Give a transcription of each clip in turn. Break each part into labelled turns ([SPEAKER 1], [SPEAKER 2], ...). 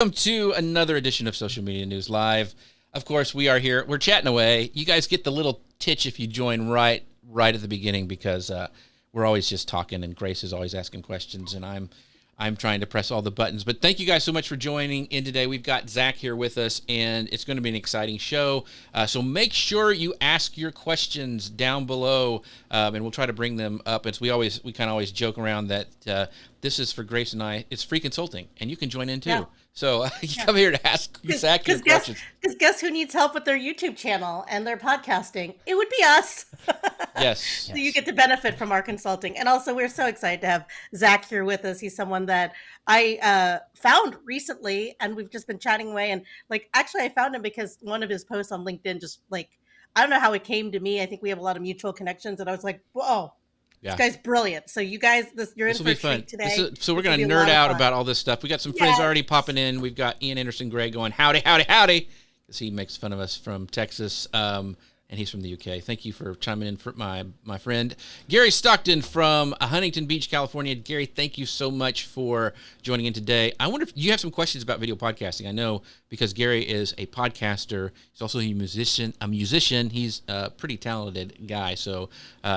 [SPEAKER 1] Welcome to another edition of Social Media News Live. Of course, we are here. We're chatting away. You guys get the little titch if you join right at the beginning because we're always just talking, and Grace is always asking questions, and I'm trying to press all the buttons. But thank you guys so much for joining in today. We've got Zach here with us, and it's going to be an exciting show. So make sure you ask your questions down below, and we'll try to bring them up. As we kind of always joke around that this is for Grace and I. It's free consulting, and you can join in too. Yeah. So you come here to ask Zach your questions.
[SPEAKER 2] Because guess who needs help with their YouTube channel and their podcasting? It would be us.
[SPEAKER 1] Yes.
[SPEAKER 2] So you get to benefit from our consulting. And also, we're so excited to have Zach here with us. He's someone that I found recently, and we've just been chatting away. And actually, I found him because one of his posts on LinkedIn I don't know how it came to me. I think we have a lot of mutual connections. And I was like, whoa. Yeah. This guy's brilliant. So you guys, you're in for a treat today.
[SPEAKER 1] So we're going to nerd out about all this stuff. We got some friends already popping in. We've got Ian Anderson Gray going, howdy, howdy, howdy, because he makes fun of us from Texas, and he's from the UK. Thank you for chiming in for my friend. Gary Stockton from Huntington Beach, California. Gary, thank you so much for joining in today. I wonder if you have some questions about video podcasting. I know because Gary is a podcaster. He's also a musician. He's a pretty talented guy. So,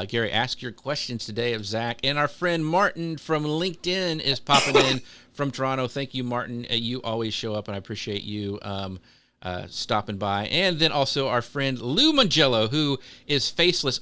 [SPEAKER 1] Gary, ask your questions today of Zach. And our friend Martin from LinkedIn is popping in from Toronto. Thank you, Martin. You always show up, and I appreciate you stopping by. And then also our friend Lou Mangello, who is faceless.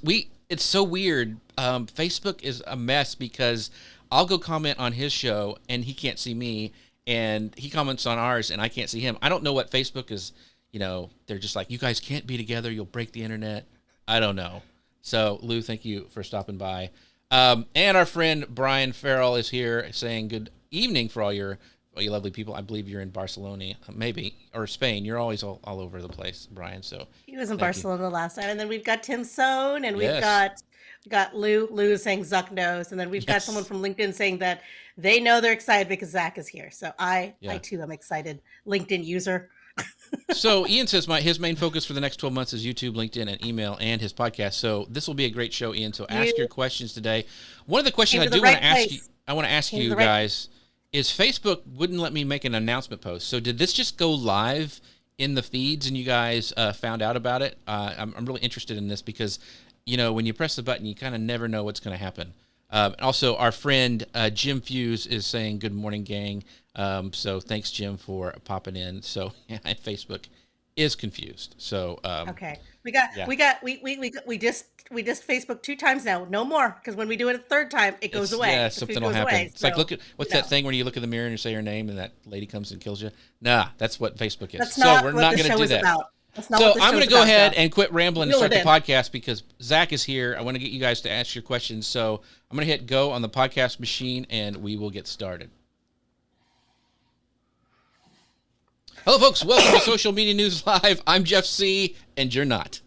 [SPEAKER 1] It's so weird. Facebook is a mess because I'll go comment on his show and he can't see me, and he comments on ours and I can't see him. I don't know what Facebook is. They're just like, you guys can't be together, you'll break the internet. I don't know. So Lou, thank you for stopping by. And our friend Brian Farrell is here saying good evening for all you lovely people. I believe you're in Barcelona, maybe, or Spain. You're always all over the place, Brian. So
[SPEAKER 2] he was in Barcelona last time, and then we've got Tim Sohn, and we've got Lou saying Zuck knows, and then we've got someone from LinkedIn saying that they know they're excited because Zach is here. So I too am excited. LinkedIn user.
[SPEAKER 1] So Ian says his main focus for the next 12 months is YouTube, LinkedIn, and email, and his podcast. So this will be a great show, Ian. So ask your questions today. One of the questions I want to ask you guys is Facebook wouldn't let me make an announcement post. So did this just go live in the feeds and you guys found out about it? I'm really interested in this because, when you press the button, you kind of never know what's going to happen. Also, our friend Jim Fuse is saying, good morning, gang. So thanks, Jim, for popping in. So Facebook is confused. So
[SPEAKER 2] okay, we just Facebook 2 times now, no more, because when we do it a third time, it goes away.
[SPEAKER 1] Yeah, something will happen. It's like what's that thing when you look in the mirror and you say your name and that lady comes and kills you? Nah, that's what Facebook is.
[SPEAKER 2] We're not going to do that.
[SPEAKER 1] So I'm going to go ahead and quit rambling and start the podcast because Zach is here. I want to get you guys to ask your questions. So I'm going to hit go on the podcast machine and we will get started. Hello, folks. Welcome to Social Media News Live. I'm Jeff C., and you're not.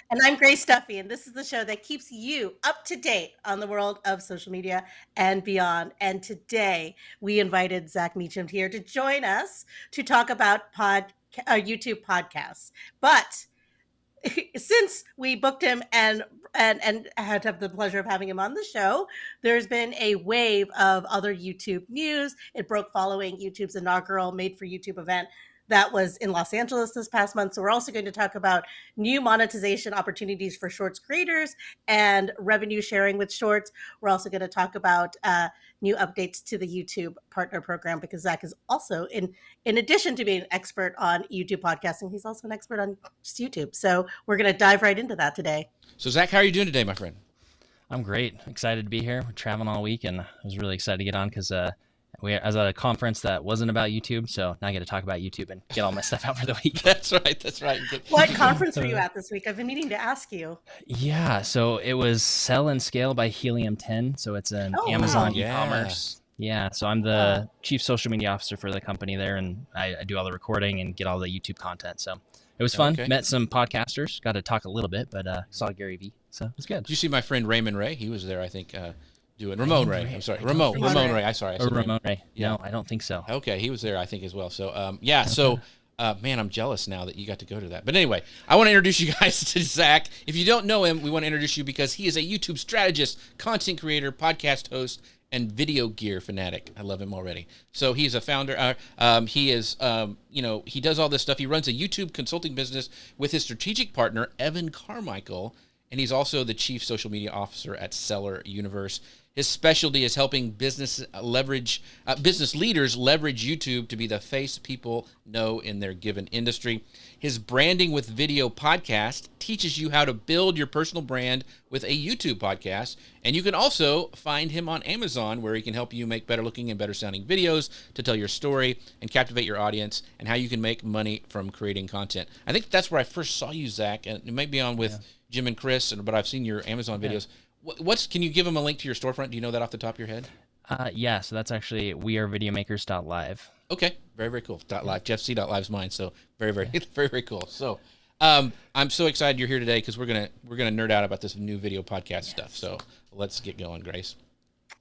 [SPEAKER 2] And I'm Grace Duffy, and this is the show that keeps you up to date on the world of social media and beyond. And today, we invited Zach Mitchem here to join us to talk about YouTube podcasts. But since we booked him and had to have the pleasure of having him on the show, there's been a wave of other YouTube news. It broke following YouTube's inaugural Made for YouTube event that was in Los Angeles this past month. So we're also going to talk about new monetization opportunities for Shorts creators and revenue sharing with Shorts. We're also going to talk about new updates to the YouTube partner program because Zach is also, in addition to being an expert on YouTube podcasting, he's also an expert on just YouTube. So we're going to dive right into that today.
[SPEAKER 1] So Zach, how are you doing today, my friend?
[SPEAKER 3] I'm great. Excited to be here. We're traveling all week, and I was really excited to get on because I was at a conference that wasn't about YouTube, so now I get to talk about YouTube and get all my stuff out for the week.
[SPEAKER 1] That's right.
[SPEAKER 2] What conference were you at this week? I've been meaning to ask you.
[SPEAKER 3] Yeah, so it was Sell and Scale by Helium 10. So it's an Amazon e-commerce. Yeah, so I'm the chief social media officer for the company there, and I do all the recording and get all the YouTube content. So it was fun. Met some podcasters, got to talk a little bit, but saw Gary Vee, so it was good.
[SPEAKER 1] Did you see my friend Raymond Ray? He was there, I think, doing Ramon Ray. I'm sorry, Ramon Ray. I said
[SPEAKER 3] Ramon Ray. Yeah. No, I don't think so.
[SPEAKER 1] Okay, he was there, I think, as well. So so Man, I'm jealous now that you got to go to that. But anyway, I want to introduce you guys to Zach. If you don't know him, we want to introduce you because he is a YouTube strategist, content creator, podcast host, and video gear fanatic. I love him already. So he's a founder. He is, he does all this stuff. He runs a YouTube consulting business with his strategic partner, Evan Carmichael, and he's also the chief social media officer at Seller Universe. His specialty is helping business leaders leverage YouTube to be the face people know in their given industry. His Branding with Video podcast teaches you how to build your personal brand with a YouTube podcast. And you can also find him on Amazon, where he can help you make better looking and better sounding videos to tell your story and captivate your audience, and how you can make money from creating content. I think that's where I first saw you, Zach, and it might be on with Jim and Chris, but I've seen your Amazon videos. Can you give them a link to your storefront? Do you know that off the top of your head?
[SPEAKER 3] Yeah, so that's actually wearevideomakers.live.
[SPEAKER 1] Okay, very, very cool. .live. JeffC.live's mine, so very, very, very, very cool. So I'm so excited you're here today because we're gonna nerd out about this new video podcast stuff. So let's get going, Grace.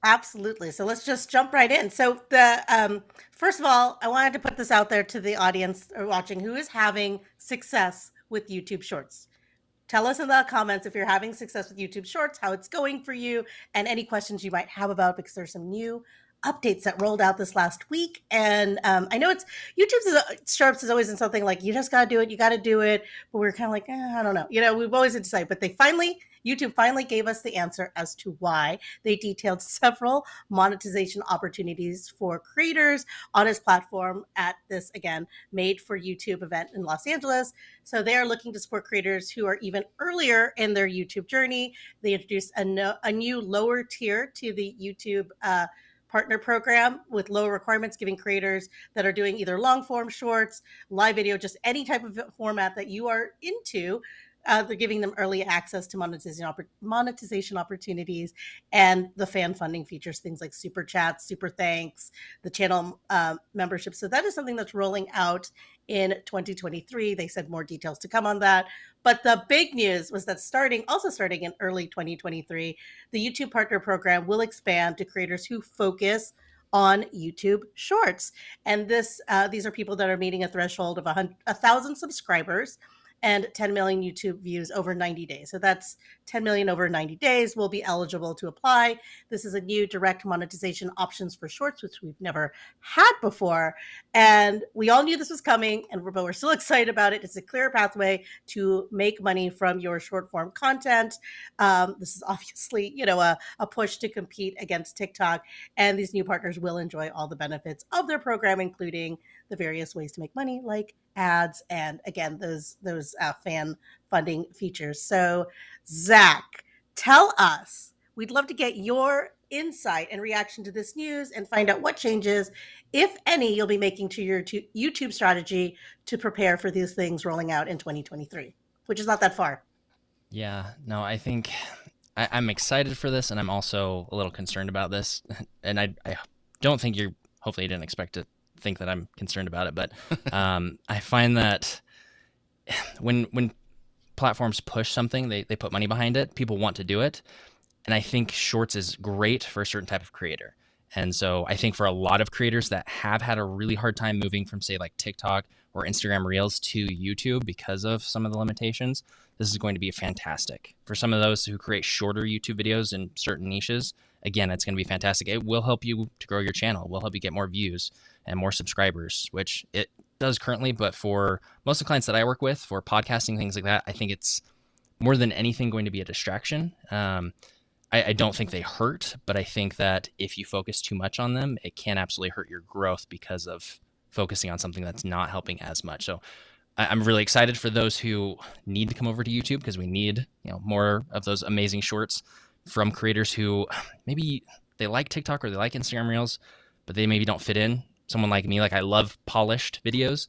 [SPEAKER 2] Absolutely. So let's just jump right in. So the first of all, I wanted to put this out there to the audience watching who is having success with YouTube Shorts. Tell us in the comments if you're having success with YouTube Shorts, how it's going for you, and any questions you might have about it, because there's some new updates that rolled out this last week. And I know YouTube's Shorts is always in something like, you just got to do it, you got to do it. But we're kind of like, I don't know. We've always decided, but YouTube finally gave us the answer as to why. They detailed several monetization opportunities for creators on his platform at this, again, Made for YouTube event in Los Angeles. So they are looking to support creators who are even earlier in their YouTube journey. They introduced a new lower tier to the YouTube partner program with low requirements, giving creators that are doing either long form shorts, live video, just any type of format that you are into. They're giving them early access to monetization opportunities and the fan funding features, things like super chats, super thanks, the channel membership. So that is something that's rolling out in 2023. They said more details to come on that. But the big news was that starting in early 2023, the YouTube Partner Program will expand to creators who focus on YouTube Shorts. And these are people that are meeting a threshold of 1,000 subscribers and 10 million YouTube views over 90 days. So that's 10 million over 90 days will be eligible to apply. This is a new direct monetization options for shorts, which we've never had before. And we all knew this was coming, but we're still excited about it. It's a clear pathway to make money from your short form content. This is obviously, a push to compete against TikTok. And these new partners will enjoy all the benefits of their program, including the various ways to make money, like ads, and again, those fan funding features. So, Zach, tell us. We'd love to get your insight and reaction to this news and find out what changes, if any, you'll be making to your YouTube strategy to prepare for these things rolling out in 2023, which is not that far.
[SPEAKER 3] Yeah, no, I think I'm excited for this, and I'm also a little concerned about this. And I don't think hopefully you didn't expect to think that I'm concerned about it, but I find that when platforms push something, they put money behind it, people want to do it. And I think Shorts is great for a certain type of creator. And so I think for a lot of creators that have had a really hard time moving from, say, like TikTok or Instagram Reels to YouTube because of some of the limitations, this is going to be fantastic. For some of those who create shorter YouTube videos in certain niches, again, it's going to be fantastic. It will help you to grow your channel. It will help you get more views and more subscribers, which it does currently. But for most of the clients that I work with, for podcasting, things like that, I think it's more than anything going to be a distraction. I don't think they hurt, but I think that if you focus too much on them, it can absolutely hurt your growth because of focusing on something that's not helping as much. So I'm really excited for those who need to come over to YouTube, because we need more of those amazing shorts from creators who maybe they like TikTok or they like Instagram Reels, but they maybe don't fit in. Someone like me, I love polished videos.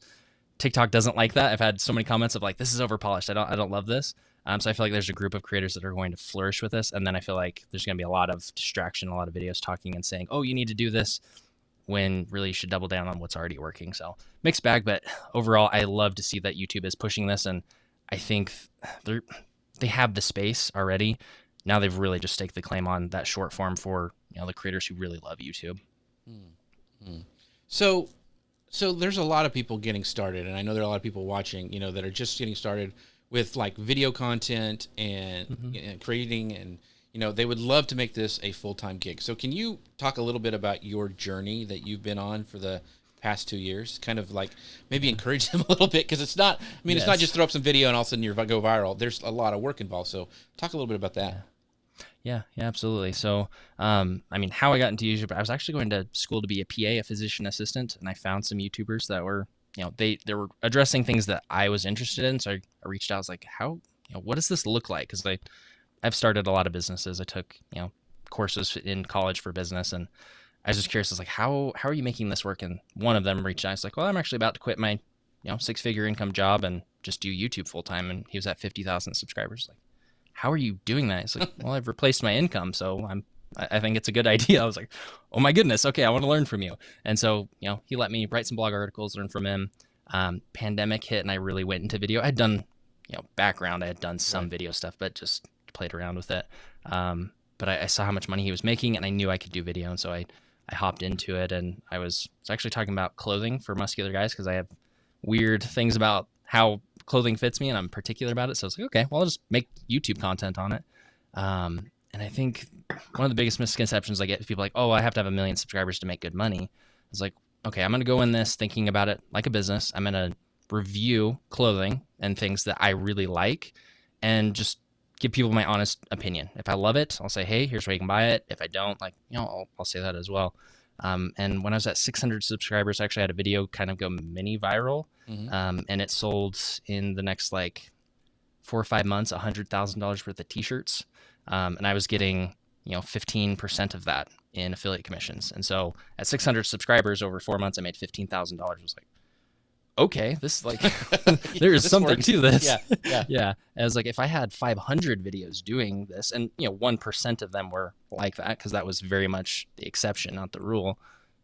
[SPEAKER 3] TikTok doesn't like that. I've had so many comments of this is over polished. I don't love this. So I feel like there's a group of creators that are going to flourish with this. And then I feel like there's going to be a lot of distraction, a lot of videos talking and saying, oh, you need to do this, when really you should double down on what's already working. So mixed bag, but overall, I love to see that YouTube is pushing this. And I think they have the space already. Now they've really just staked the claim on that short form for the creators who really love YouTube.
[SPEAKER 1] Mm-hmm. So So there's a lot of people getting started, and I know there are a lot of people watching, that are just getting started with like video content and creating, and they would love to make this a full-time gig. So can you talk a little bit about your journey that you've been on for the past 2 years? Kind of like maybe encourage them a little bit, because it's not. I mean, It's not just throw up some video and all of a sudden you go viral. There's a lot of work involved. So talk a little bit about that.
[SPEAKER 3] Yeah, absolutely. So, how I got into YouTube, I was actually going to school to be a PA, a physician assistant, and I found some YouTubers that were, they were addressing things that I was interested in. So I reached out. I was like, what does this look like? Because I've started a lot of businesses. I took, courses in college for business, and I was just curious. I was like, how are you making this work? And one of them reached out. I was like, well, I'm actually about to quit my, 6-figure income job and just do YouTube full time. And he was at 50,000 subscribers. Like, how are you doing that? It's like, well, I've replaced my income, so I think it's a good idea. I was like, oh my goodness, okay, I want to learn from you. And so, he let me write some blog articles, learn from him. Pandemic hit, and I really went into video. I'd done, background. I had done some video stuff, but just played around with it. But I saw how much money he was making, and I knew I could do video, and so I hopped into it. And I was actually talking about clothing for muscular guys, because I have weird things about how clothing fits me, and I'm particular about it. So I was like, okay, well, I'll just make YouTube content on it. And I think one of the biggest misconceptions I get is people like, oh, I have to have 1 million subscribers to make good money. It's like, okay, I'm going to go in this thinking about it like a business. I'm going to review clothing and things that I really like, and just give people my honest opinion. If I love it, I'll say, hey, here's where you can buy it. If I don't, I'll say that as well. And when I was at 600 subscribers, I actually had a video kind of go mini viral. And it sold in the next 4 or 5 months, $100,000 worth of t-shirts. And I was getting, 15% of that in affiliate commissions. And so at 600 subscribers over 4 months, I made $15,000. I was like, okay, this there is something works. To this. Yeah. I was like, if I had 500 videos doing this, and 1% of them were like that, because that was very much the exception, not the rule.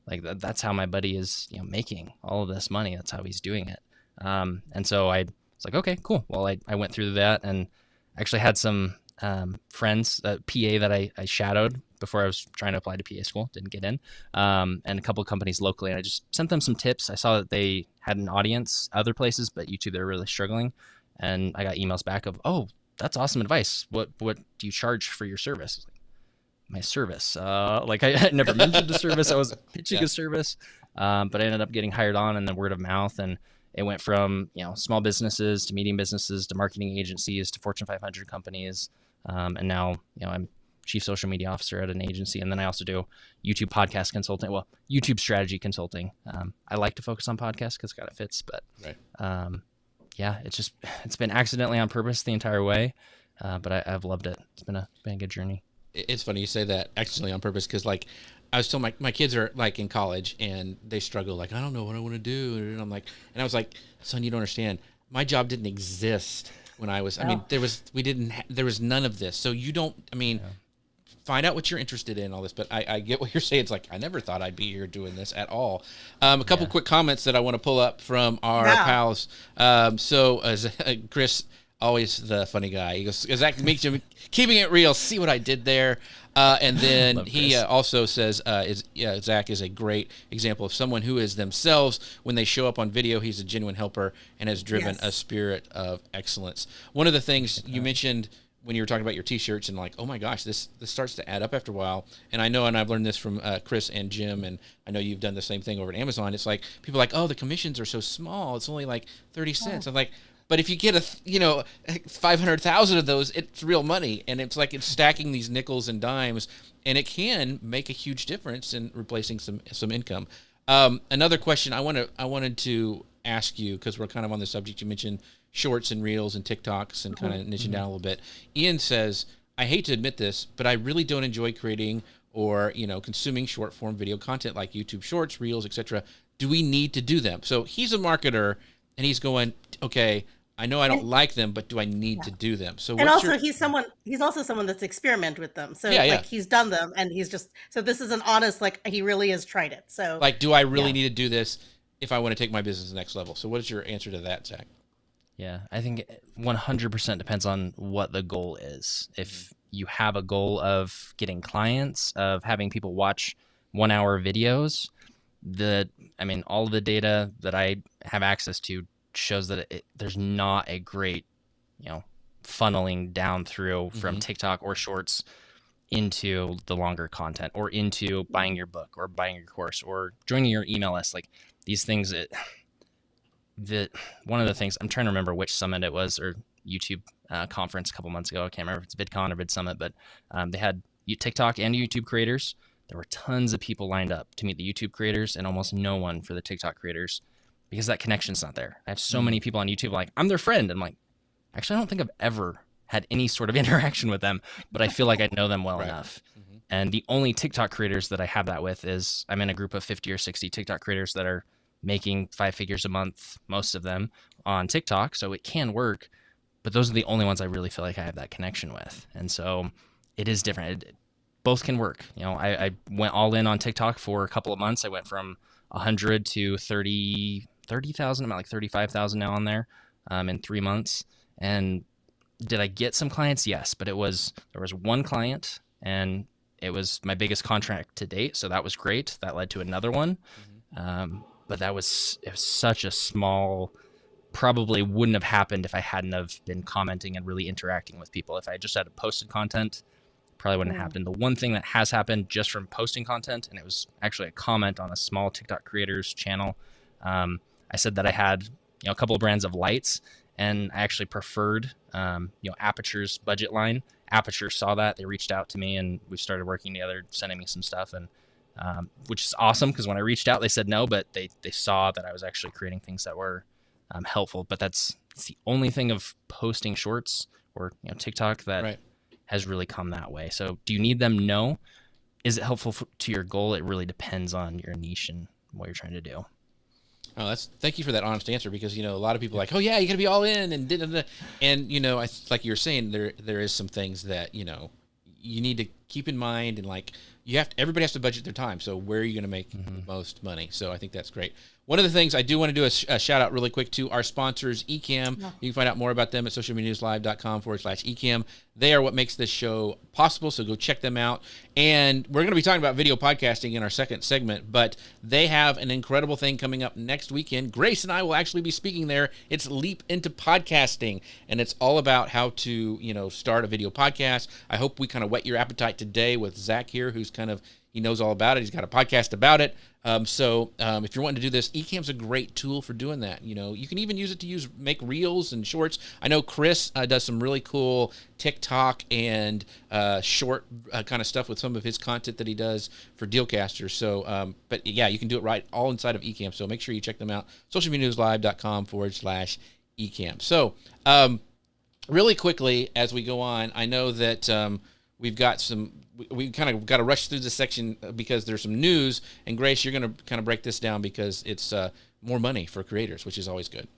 [SPEAKER 3] That's how my buddy is, making all of this money. That's how he's doing it. And so I was like, okay, cool. Well, I went through that, and actually had some friends, PA that I shadowed before I was trying to apply to PA school, didn't get in, and a couple of companies locally, and I just sent them some tips. I saw that they had an audience other places, but YouTube, they're really struggling. And I got emails back of, oh, that's awesome advice. What do you charge for your service? Like, my service. I never mentioned a service. I was pitching a service, but I ended up getting hired on, and then word of mouth. And it went from, small businesses to medium businesses to marketing agencies to Fortune 500 companies. And now, I'm chief social media officer at an agency. And then I also do YouTube podcast consulting. Well, YouTube strategy consulting. I like to focus on podcasts because it kind of fits, but it's been accidentally on purpose the entire way. But I've loved it. It's been a good journey.
[SPEAKER 1] It's funny you say that, accidentally on purpose, because I was telling my kids are in college, and they struggle. I don't know what I want to do. And I was like, son, you don't understand. My job didn't exist when I was, there was none of this. So you don't, find out what you're interested in, all this, but I get what you're saying. It's I never thought I'd be here doing this at all. A couple quick comments that I want to pull up from our pals. Chris, always the funny guy. He goes, Zach Mitchem, keeping it real. See what I did there. And then he also says, Zach is a great example of someone who is themselves. When they show up on video, he's a genuine helper and has driven a spirit of excellence. One of the things you mentioned when you were talking about your t-shirts, and oh my gosh, this starts to add up after a while. And I know, and I've learned this from Chris and Jim, and I know you've done the same thing over at Amazon. It's people are oh, the commissions are so small. It's only 30 cents. I'm but if you get 500,000 of those, it's real money. And it's it's stacking these nickels and dimes, and it can make a huge difference in replacing some income. Another question I wanted to ask you, because we're kind of on the subject, you mentioned shorts and reels and TikToks and kind of niching down a little bit. Ian says, I hate to admit this, but I really don't enjoy creating or, consuming short form video content like YouTube Shorts, Reels, etc. Do we need to do them? So he's a marketer, and he's going, okay, I know I don't like them, but do I need to do them? So
[SPEAKER 2] he's also someone that's experimented with them. So he's done them, and he's just, so this is an honest, he really has tried it. So
[SPEAKER 1] do I really need to do this if I want to take my business to the next level? So what is your answer to that, Zach?
[SPEAKER 3] Yeah, I think 100% depends on what the goal is. If you have a goal of getting clients, of having people watch 1 hour videos, all of the data that I have access to shows that there's not a great, funneling down through from TikTok or Shorts into the longer content, or into buying your book, or buying your course, or joining your email list. Like these things, one of the things, I'm trying to remember which summit it was, or YouTube conference a couple months ago. I can't remember if it's VidCon or VidSummit, but they had TikTok and YouTube creators. There were tons of people lined up to meet the YouTube creators and almost no one for the TikTok creators, because that connection's not there. I have so many people on YouTube like, I'm their friend. I'm like, actually, I don't think I've ever had any sort of interaction with them, but I feel like I know them well enough. And the only TikTok creators that I have that with is, I'm in a group of 50 or 60 TikTok creators that are making 5 figures a month, most of them on TikTok. So it can work, but those are the only ones I really feel like I have that connection with. And so it is different. Both can work. I went all in on TikTok for a couple of months. I went from 100 to 30,000. I'm at like 35,000 now on there in 3 months. And did I get some clients? Yes, but there was one client, and it was my biggest contract to date. So that was great. That led to another one. But it was such a small, probably wouldn't have happened if I hadn't have been commenting and really interacting with people. If I just had posted content, probably wouldn't have happened. The one thing that has happened just from posting content, and it was actually a comment on a small TikTok creators channel. I said that I had, a couple of brands of lights, and I actually preferred, Aperture's budget line. Aperture saw that. They reached out to me, and we started working together, sending me some stuff, and which is awesome, because when I reached out, they said no, but they saw that I was actually creating things that were helpful. But it's the only thing of posting Shorts or TikTok that has really come that way. So do you need them? No. Is it helpful to your goal? It really depends on your niche and what you're trying to do.
[SPEAKER 1] Oh, thank you for that honest answer, because a lot of people are like, oh yeah, you got to be all in, and like you were saying, there is some things that you need to keep in mind, and like everybody has to budget their time. So where are you going to make the most money? So I think that's great. One of the things I do want to do a shout out really quick to our sponsors, Ecamm. You can find out more about them at socialmedianewslive.com/Ecamm. They are what makes this show possible, so go check them out. And we're going to be talking about video podcasting in our second segment, but they have an incredible thing coming up next weekend. Grace and I will actually be speaking there. It's Leap into Podcasting, and it's all about how to, start a video podcast. I hope we kind of whet your appetite today with Zach here, who's he knows all about it. He's got a podcast about it. So if you're wanting to do this, Ecamm's a great tool for doing that. You can even use it to make reels and shorts. I know Chris does some really cool TikTok and short kind of stuff with some of his content that he does for Dealcasters. So, but yeah, you can do it all inside of Ecamm. So make sure you check them out. socialmedianewslive.com/Ecamm. So really quickly, as we go on, I know that we've got we kind of got to rush through this section because there's some news. And Grace, you're going to kind of break this down because it's more money for creators, which is always good.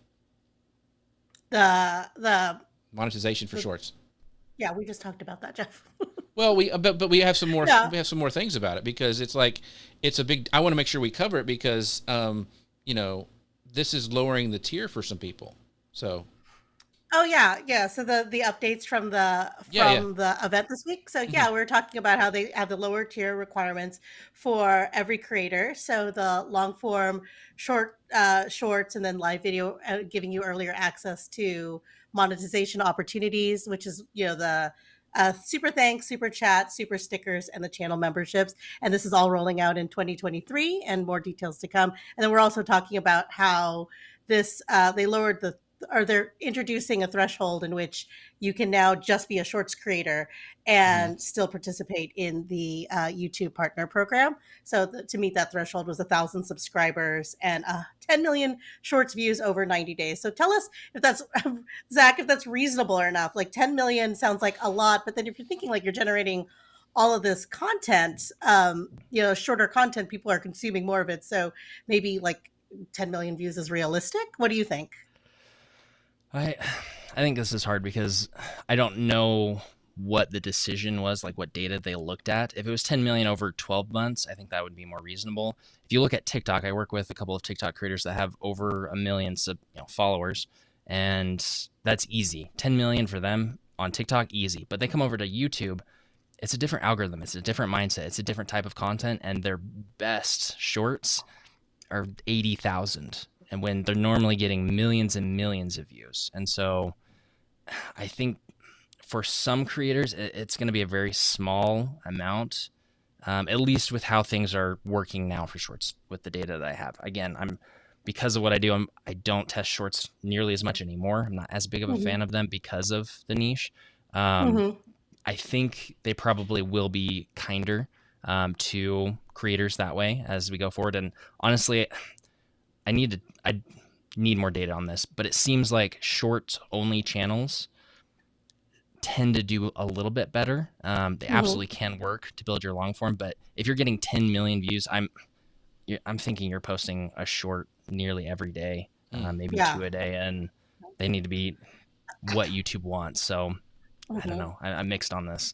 [SPEAKER 2] The
[SPEAKER 1] monetization for shorts.
[SPEAKER 2] Yeah, we just talked about that, Jeff.
[SPEAKER 1] Well, but we have some more. Yeah. We have some more things about it, because it's like it's a big. I want to make sure we cover it because this is lowering the tier for some people. So.
[SPEAKER 2] Oh yeah. So the updates from the event this week. So yeah, we were talking about how they have the lower tier requirements for every creator. So the long form shorts and then live video giving you earlier access to monetization opportunities, which is the super thanks, super chat, super stickers, and the channel memberships. And this is all rolling out in 2023, and more details to come. And then we're also talking about how this they're introducing a threshold in which you can now just be a shorts creator and still participate in the YouTube partner program. So to meet that threshold was 1,000 subscribers and 10 million shorts views over 90 days. So tell us if that's, Zach, if that's reasonable or enough. Like 10 million sounds like a lot, but then if you're thinking like you're generating all of this content, shorter content, people are consuming more of it. So maybe like 10 million views is realistic. What do you think?
[SPEAKER 3] I think this is hard because I don't know what the decision was, like what data they looked at. If it was 10 million over 12 months, I think that would be more reasonable. If you look at TikTok, I work with a couple of TikTok creators that have over 1 million followers, and that's easy. 10 million for them on TikTok, easy. But they come over to YouTube, it's a different algorithm, it's a different mindset, it's a different type of content, and their best shorts are 80,000, and when they're normally getting millions and millions of views. And so I think for some creators, it's going to be a very small amount, at least with how things are working now for shorts with the data that I have. Again, because of what I do, I don't test shorts nearly as much anymore. I'm not as big of a fan of them because of the niche. I think they probably will be kinder to creators that way as we go forward. And honestly, I need more data on this, but it seems like short only channels tend to do a little bit better. They absolutely can work to build your long form, but if you're getting 10 million views, I'm thinking you're posting a short nearly every day, maybe 2 a day, and they need to be what YouTube wants. So I don't know. I'm mixed on this.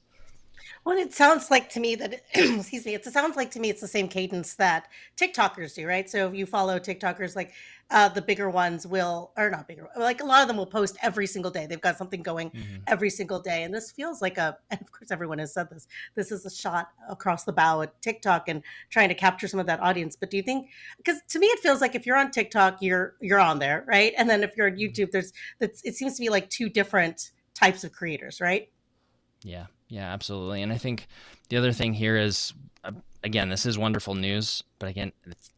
[SPEAKER 2] Well, it sounds like to me that, excuse me, it sounds like to me it's the same cadence that TikTokers do, right? So if you follow TikTokers, like the bigger ones will, or not bigger, like a lot of them will post every single day. They've got something going every single day. And this feels like and of course everyone has said this is a shot across the bow at TikTok and trying to capture some of that audience. But do you think, because to me it feels like if you're on TikTok, you're on there, right? And then if you're on YouTube, it seems to be like two different types of creators, right?
[SPEAKER 3] Yeah, absolutely. And I think the other thing here is, again, this is wonderful news, but again,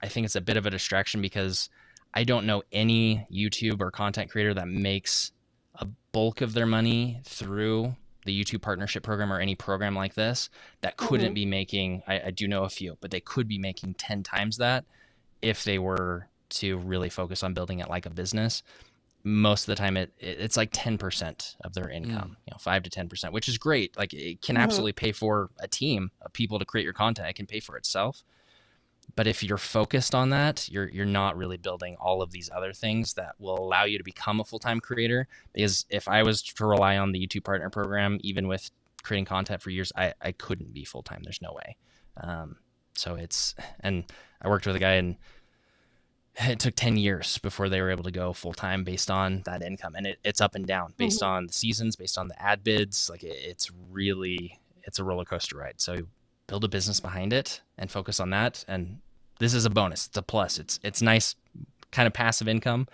[SPEAKER 3] I think it's a bit of a distraction because I don't know any YouTube or content creator that makes a bulk of their money through the YouTube partnership program or any program like this that couldn't be making, I do know a few, but they could be making 10 times that if they were to really focus on building it like a business. Most of the time it's like 10% of their income, 5 to 10%, which is great. Like it can absolutely pay for a team of people to create your content. It can pay for itself. But if you're focused on that, you're not really building all of these other things that will allow you to become a full-time creator. Because if I was to rely on the YouTube Partner Program, even with creating content for years, I couldn't be full-time. There's no way. And I worked with a guy, and it took 10 years before they were able to go full-time based on that income. And it's up and down based on the seasons, based on the ad bids. Like it's a roller coaster ride. So build a business behind it and focus on that. And this is a bonus. It's a plus. It's nice kind of passive income,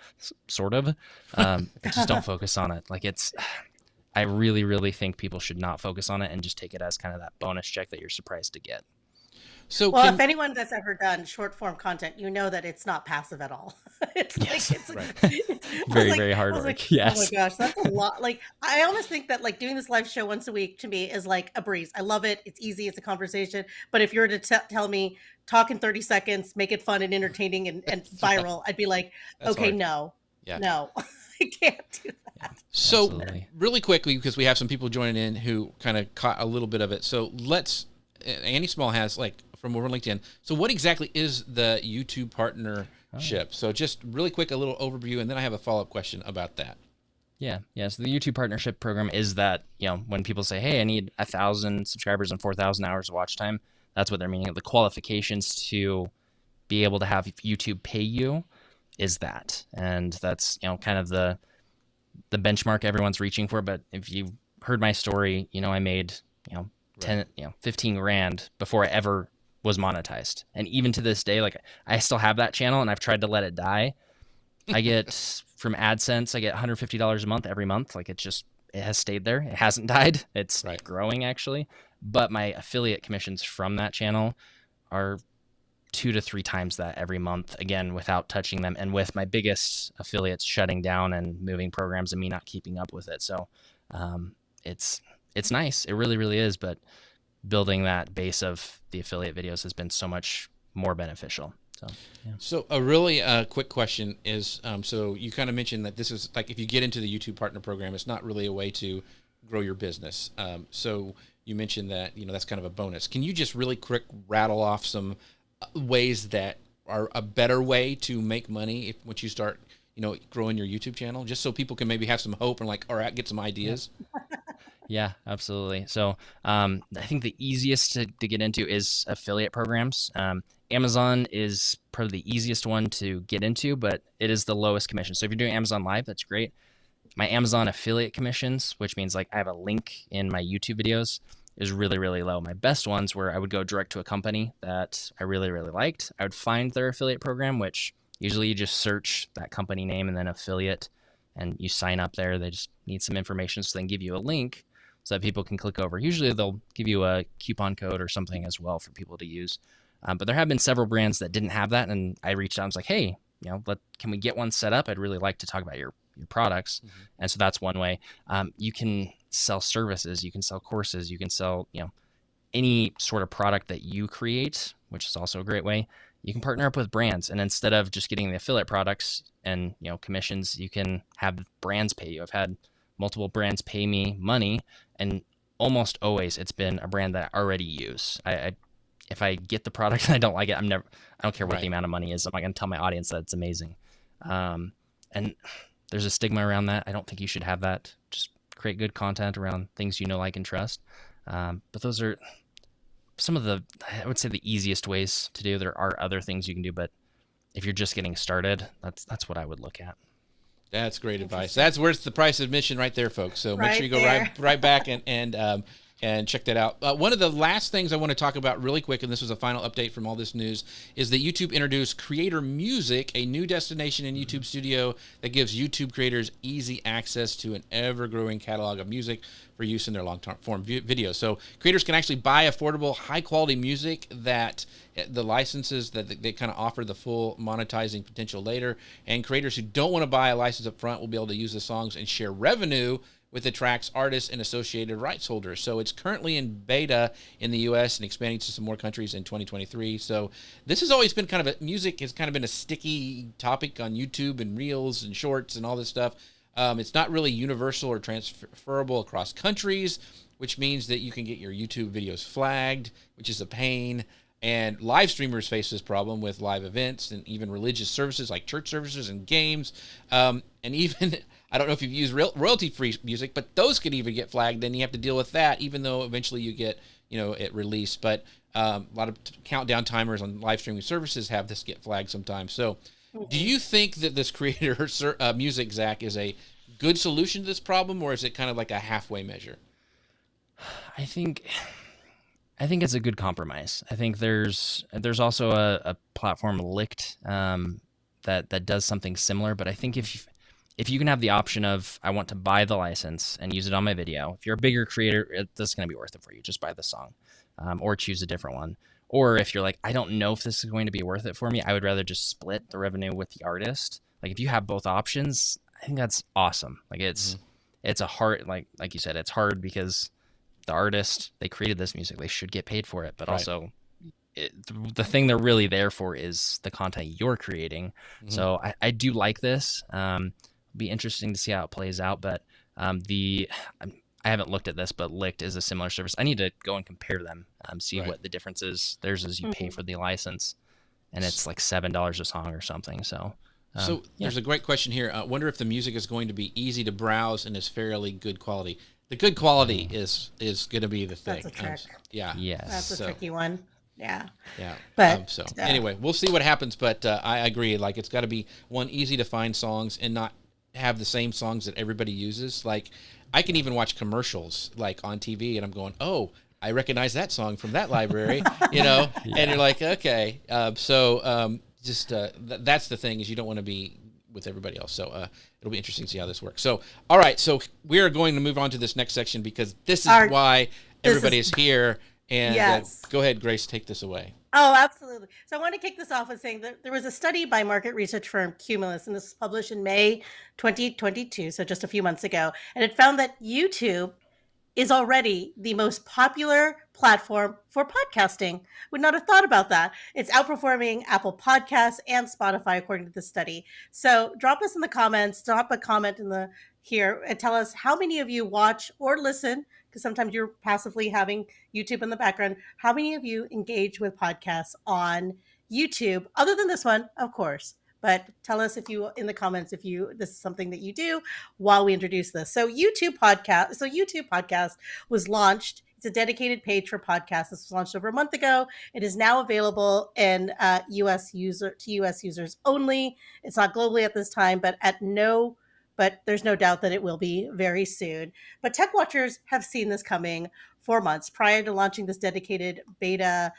[SPEAKER 3] sort of, but just don't focus on it. Like I really, really think people should not focus on it and just take it as kind of that bonus check that you're surprised to get.
[SPEAKER 1] So
[SPEAKER 2] if anyone that's ever done short form content, you know that it's not passive at all. It's
[SPEAKER 3] very hard work. Yes.
[SPEAKER 2] Oh my gosh, that's a lot. Like I almost think that like doing this live show once a week to me is like a breeze. I love it. It's easy. It's a conversation. But if you were to tell me talk in 30 seconds, make it fun and entertaining and viral, I'd be like, okay, hard. No, I can't do that.
[SPEAKER 1] So
[SPEAKER 3] Absolutely.
[SPEAKER 1] Really quickly, because we have some people joining in who kind of caught a little bit of it. So Andy Small has from over LinkedIn. So what exactly is the YouTube partnership? So just really quick, a little overview, and then I have a follow-up question about that.
[SPEAKER 3] Yeah. So the YouTube partnership program is that, when people say, hey, I need 1,000 subscribers and 4,000 hours of watch time, that's what they're meaning. The qualifications to be able to have YouTube pay you is that. And that's, kind of the benchmark everyone's reaching for. But if you've heard my story, I made, 15 grand before I ever was monetized. And even to this day, I still have that channel and I've tried to let it die. I get from AdSense, I get $150 a month every month. It has stayed there. It hasn't died. It's growing actually. But my affiliate commissions from that channel are 2 to 3 times that every month, again, without touching them. And with my biggest affiliates shutting down and moving programs and me not keeping up with it. So it's nice. It really, really is. But building that base of the affiliate videos has been so much more beneficial. So
[SPEAKER 1] a really quick question is, so you kind of mentioned that this is if you get into the YouTube partner program, it's not really a way to grow your business. So you mentioned that, that's kind of a bonus. Can you just really quick rattle off some ways that are a better way to make money once you start, growing your YouTube channel, just so people can maybe have some hope and or get some ideas?
[SPEAKER 3] Yeah, absolutely. So I think the easiest to get into is affiliate programs. Amazon is probably the easiest one to get into, but it is the lowest commission. So if you're doing Amazon Live, that's great. My Amazon affiliate commissions, which means I have a link in my YouTube videos, is really, really low. My best ones were I would go direct to a company that I really, really liked. I would find their affiliate program, which usually you just search that company name and then affiliate, and you sign up there. They just need some information, so they can give you a link so that people can click over. Usually they'll give you a coupon code or something as well for people to use. But there have been several brands that didn't have that, and I reached out and was like, hey, can we get one set up? I'd really like to talk about your products. Mm-hmm. And so that's one way. You can sell services, you can sell courses, you can sell, any sort of product that you create, which is also a great way. You can partner up with brands, and instead of just getting the affiliate products and, commissions, you can have brands pay you. I've had multiple brands pay me money, and almost always it's been a brand that I already use. If I get the product and I don't like it, I don't care what the amount of money is. I'm not going to tell my audience that it's amazing. And there's a stigma around that. I don't think you should have that. Just create good content around things you know, like, and trust. But those are some of the, I would say, the easiest ways to do. There are other things you can do, but if you're just getting started, that's what I would look at.
[SPEAKER 1] That's great advice. That's worth the price of admission right there, folks. So make sure you go right back and check that out. One of the last things I want to talk about really quick, and this was a final update from all this news, is that YouTube introduced Creator Music, a new destination in YouTube Studio that gives YouTube creators easy access to an ever-growing catalog of music for use in their long-form videos. So creators can actually buy affordable, high-quality music that the licenses that they kind of offer the full monetizing potential later. And creators who don't want to buy a license up front will be able to use the songs and share revenue with the track's artists and associated rights holders. So it's currently in beta in the U.S. and expanding to some more countries in 2023. So this has always been music has kind of been a sticky topic on YouTube and Reels and Shorts and all this stuff. It's not really universal or transferable across countries, which means that you can get your YouTube videos flagged, which is a pain. And live streamers face this problem with live events and even religious services like church services and games. And even, I don't know if you've used royalty-free music, but those could even get flagged. Then you have to deal with that, even though eventually you get, it released. But a lot of countdown timers on live streaming services have this get flagged sometimes. So do you think that this creator music, Zach, is a good solution to this problem, or is it kind of like a halfway measure?
[SPEAKER 3] I think it's a good compromise. I think there's also a platform, Licked, that does something similar. But I think if you can have the option of, I want to buy the license and use it on my video, if you're a bigger creator, that's going to be worth it for you. Just buy the song, or choose a different one. Or if you're like, I don't know if this is going to be worth it for me, I would rather just split the revenue with the artist. Like, if you have both options, I think that's awesome. Like, it's a hard, like you said, it's hard because the artist, they created this music, they should get paid for it. But also, the thing they're really there for is the content you're creating. So I do like this. Be interesting to see how it plays out. But I haven't looked at this, but Licked is a similar service. I need to go and compare them, see what the difference is. Theirs is you pay for the license, and it's like $7 a song or something. So
[SPEAKER 1] there's a great question here. I wonder if the music is going to be easy to browse and is fairly good quality. The good quality is going to be the thing.
[SPEAKER 2] That's a trick.
[SPEAKER 3] Yes.
[SPEAKER 2] That's a tricky one. Yeah.
[SPEAKER 1] But anyway, we'll see what happens. But I agree. Like, it's got to be one, easy to find songs and not have the same songs that everybody uses. Like, I can even watch commercials like on TV, and I'm going, oh, I recognize that song from that library, and you're like, okay. That's the thing, is you don't want to be with everybody else. So it'll be interesting to see how this works. So, all right. So we are going to move on to this next section, because this is why everybody is here. And go ahead, Grace, take this away.
[SPEAKER 2] Oh, absolutely. So I want to kick this off with saying that there was a study by market research firm Cumulus, and this was published in May 2022, so just a few months ago. And it found that YouTube is already the most popular platform for podcasting. Would not have thought about that. It's outperforming Apple Podcasts and Spotify, according to the study. So drop us in the comments, drop a comment here and tell us how many of you watch or listen, because sometimes you're passively having YouTube in the background. How many of you engage with podcasts on YouTube, other than this one, of course? But tell us in the comments this is something that you do while we introduce this. So YouTube podcast was launched. It's a dedicated page for podcasts. This was launched over a month ago. It is now available in US users only. It's not globally at this time, but at no but there's no doubt that it will be very soon. But tech watchers have seen this coming for months. Prior to launching this dedicated beta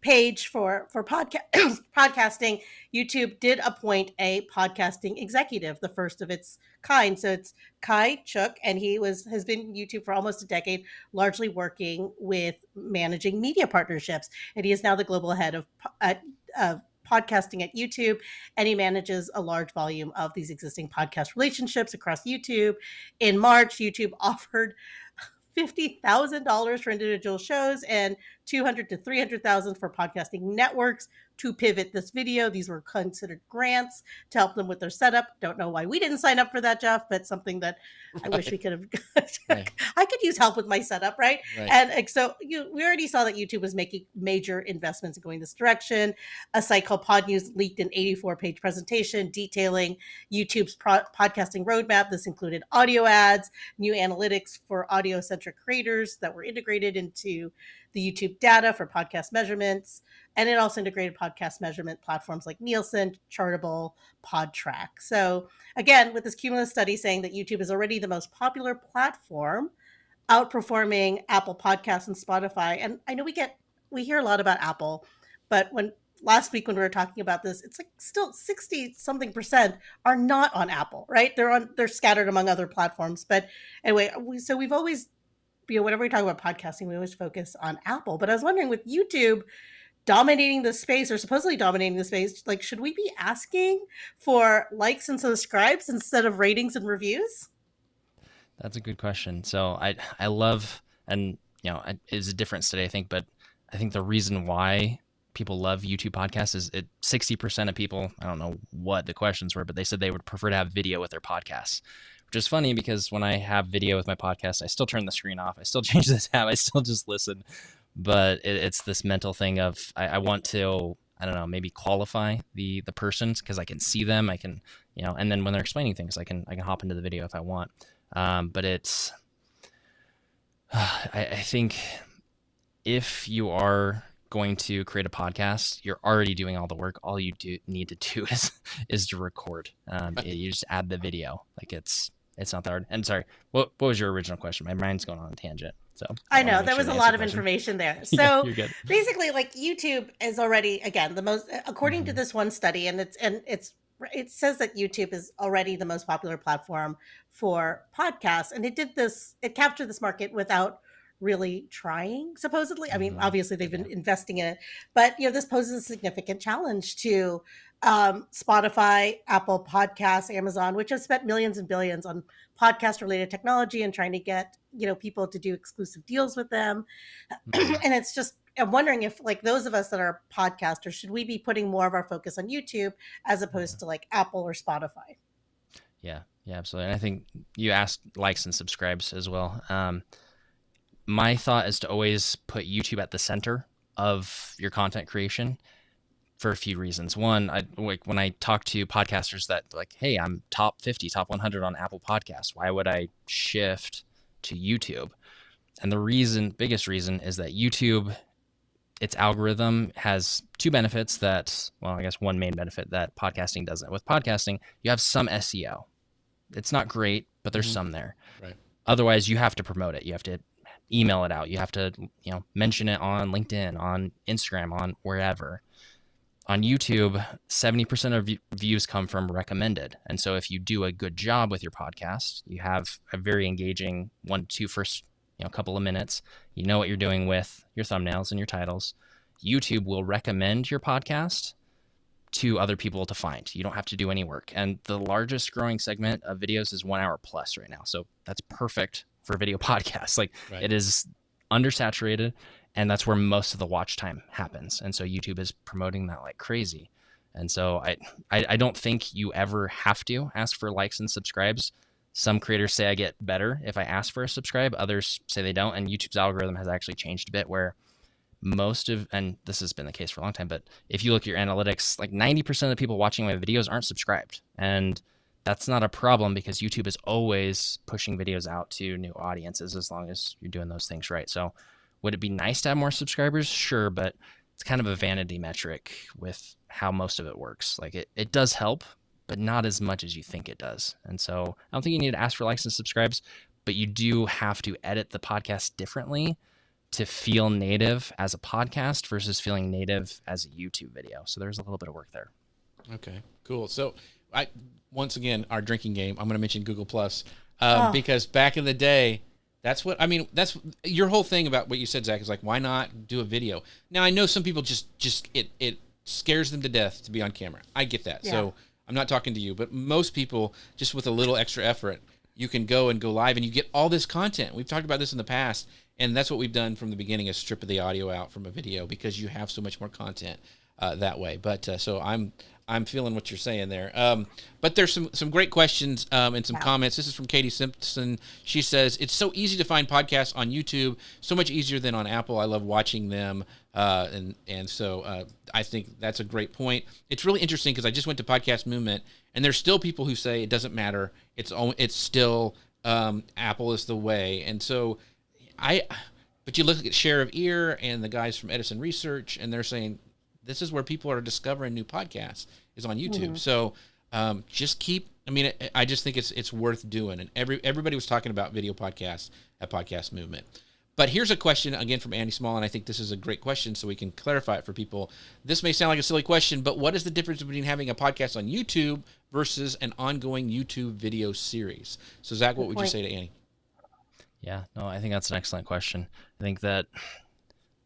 [SPEAKER 2] page for podcasting, YouTube did appoint a podcasting executive, the first of its kind. So it's Kai Chook, and he has been YouTube for almost a decade, largely working with managing media partnerships. And he is now the global head of podcasting at YouTube, and he manages a large volume of these existing podcast relationships across YouTube. In March, YouTube offered $50,000 for individual shows and $200,000 to $300,000 for podcasting networks to pivot this video. These were considered grants to help them with their setup. Don't know why we didn't sign up for that, Jeff, but something that I wish we could have. Right. I could use help with my setup, right? And so we already saw that YouTube was making major investments in going this direction. A site called Pod News leaked an 84-page presentation detailing YouTube's podcasting roadmap. This included audio ads, new analytics for audio-centric creators that were integrated into the YouTube data for podcast measurements, and it also integrated podcast measurement platforms like Nielsen, Chartable, PodTrack. So again, with this cumulative study saying that YouTube is already the most popular platform, outperforming Apple Podcasts and Spotify. And I know we hear a lot about Apple, but last week when we were talking about this, it's like still 60-something% are not on Apple, right? They're scattered among other platforms. But anyway, we've always, whenever we talk about podcasting, we always focus on Apple. But I was wondering, with YouTube dominating the space, or supposedly dominating the space, like, should we be asking for likes and subscribes instead of ratings and reviews?
[SPEAKER 3] That's a good question. So I love, and it's a different study, I think, but I think the reason why people love YouTube podcasts is 60% of people, I don't know what the questions were, but they said they would prefer to have video with their podcasts. Which is funny because when I have video with my podcast, I still turn the screen off. I still change the tab. I still just listen. But it's this mental thing of I want to, I don't know, maybe qualify the persons because I can see them. I can, and then when they're explaining things, I can hop into the video if I want. But it's, I think if you are going to create a podcast, you're already doing all the work. All you need to do is to record. You just add the video. Like it's not that hard. And sorry, what was your original question? My mind's going on a tangent. So
[SPEAKER 2] I know there was a lot of information there. So
[SPEAKER 3] yeah,
[SPEAKER 2] basically, like, YouTube is already, again, the most, according to this one study, and it says that YouTube is already the most popular platform for podcasts, and it captured this market without really trying, supposedly. I mean, obviously they've been investing in it, but this poses a significant challenge to Spotify, Apple Podcasts, Amazon, which have spent millions and billions on podcast related technology and trying to get people to do exclusive deals with them. And it's just, I'm wondering if, like, those of us that are podcasters, should we be putting more of our focus on YouTube as opposed to like Apple or Spotify?
[SPEAKER 3] Yeah, absolutely. And I think you asked likes and subscribes as well. My thought is to always put YouTube at the center of your content creation for a few reasons. One, when I talk to podcasters that like, hey, I'm top 50, top 100 on Apple Podcasts, why would I shift to YouTube? And the biggest reason is that YouTube, its algorithm has two benefits that, well, I guess one main benefit that podcasting doesn't. With podcasting, you have some SEO. It's not great, but there's some there.
[SPEAKER 1] Right.
[SPEAKER 3] Otherwise, you have to promote it. You have to email it out. You have to, mention it on LinkedIn, on Instagram, on wherever. On YouTube, 70% of views come from recommended. And so if you do a good job with your podcast, you have a very engaging 1 to 2 first, couple of minutes, you know what you're doing with your thumbnails and your titles, YouTube will recommend your podcast to other people to find. You don't have to do any work. And the largest growing segment of videos is 1 hour plus right now. So that's perfect for video podcasts. Like, right. It is undersaturated, and that's where most of the watch time happens. And so YouTube is promoting that like crazy. And so I don't think you ever have to ask for likes and subscribes. Some creators say I get better if I ask for a subscribe. Others say they don't. And YouTube's algorithm has actually changed a bit where and this has been the case for a long time, but if you look at your analytics, like 90% of the people watching my videos aren't subscribed. And that's not a problem because YouTube is always pushing videos out to new audiences as long as you're doing those things right. So would it be nice to have more subscribers? Sure, but it's kind of a vanity metric with how most of it works. Like it does help, but not as much as you think it does. And so I don't think you need to ask for likes and subscribes, but you do have to edit the podcast differently to feel native as a podcast versus feeling native as a YouTube video. So there's a little bit of work there.
[SPEAKER 1] Okay, cool. So once again, our drinking game, I'm going to mention Google Plus because back in the day, that's your whole thing about what you said, Zach, is like, why not do a video? Now, I know some people it scares them to death to be on camera. I get that. Yeah. So I'm not talking to you, but most people, just with a little extra effort, you can go live and you get all this content. We've talked about this in the past, and that's what we've done from the beginning, is strip the audio out from a video because you have so much more content that way. But so I'm feeling what you're saying there. But there's some great questions and some comments. This is from Katie Simpson. She says, it's so easy to find podcasts on YouTube, so much easier than on Apple. I love watching them. And so I think that's a great point. It's really interesting because I just went to Podcast Movement, and there's still people who say it doesn't matter. It's still Apple is the way. And so but you look at Share of Ear and the guys from Edison Research, and they're saying, this is where people are discovering new podcasts, is on YouTube. Mm-hmm. So just keep, I just think it's worth doing. And everybody was talking about video podcasts at Podcast Movement. But here's a question, again, from Andy Small, and I think this is a great question so we can clarify it for people. This may sound like a silly question, but what is the difference between having a podcast on YouTube versus an ongoing YouTube video series? So, Zach, what would you say to Andy?
[SPEAKER 3] Yeah, no, I think that's an excellent question. I think that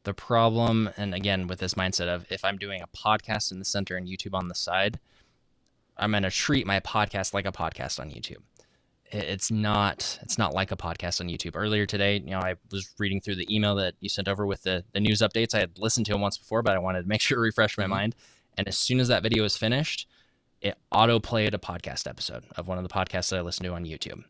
[SPEAKER 3] the problem, and again, with this mindset of if I'm doing a podcast in the center and YouTube on the side, I'm going to treat my podcast like a podcast on YouTube. It's not like a podcast on YouTube. Earlier today, I was reading through the email that you sent over with the news updates. I had listened to them once before, but I wanted to make sure it refreshed my mind. And as soon as that video was finished, it auto-played a podcast episode of one of the podcasts that I listen to on YouTube.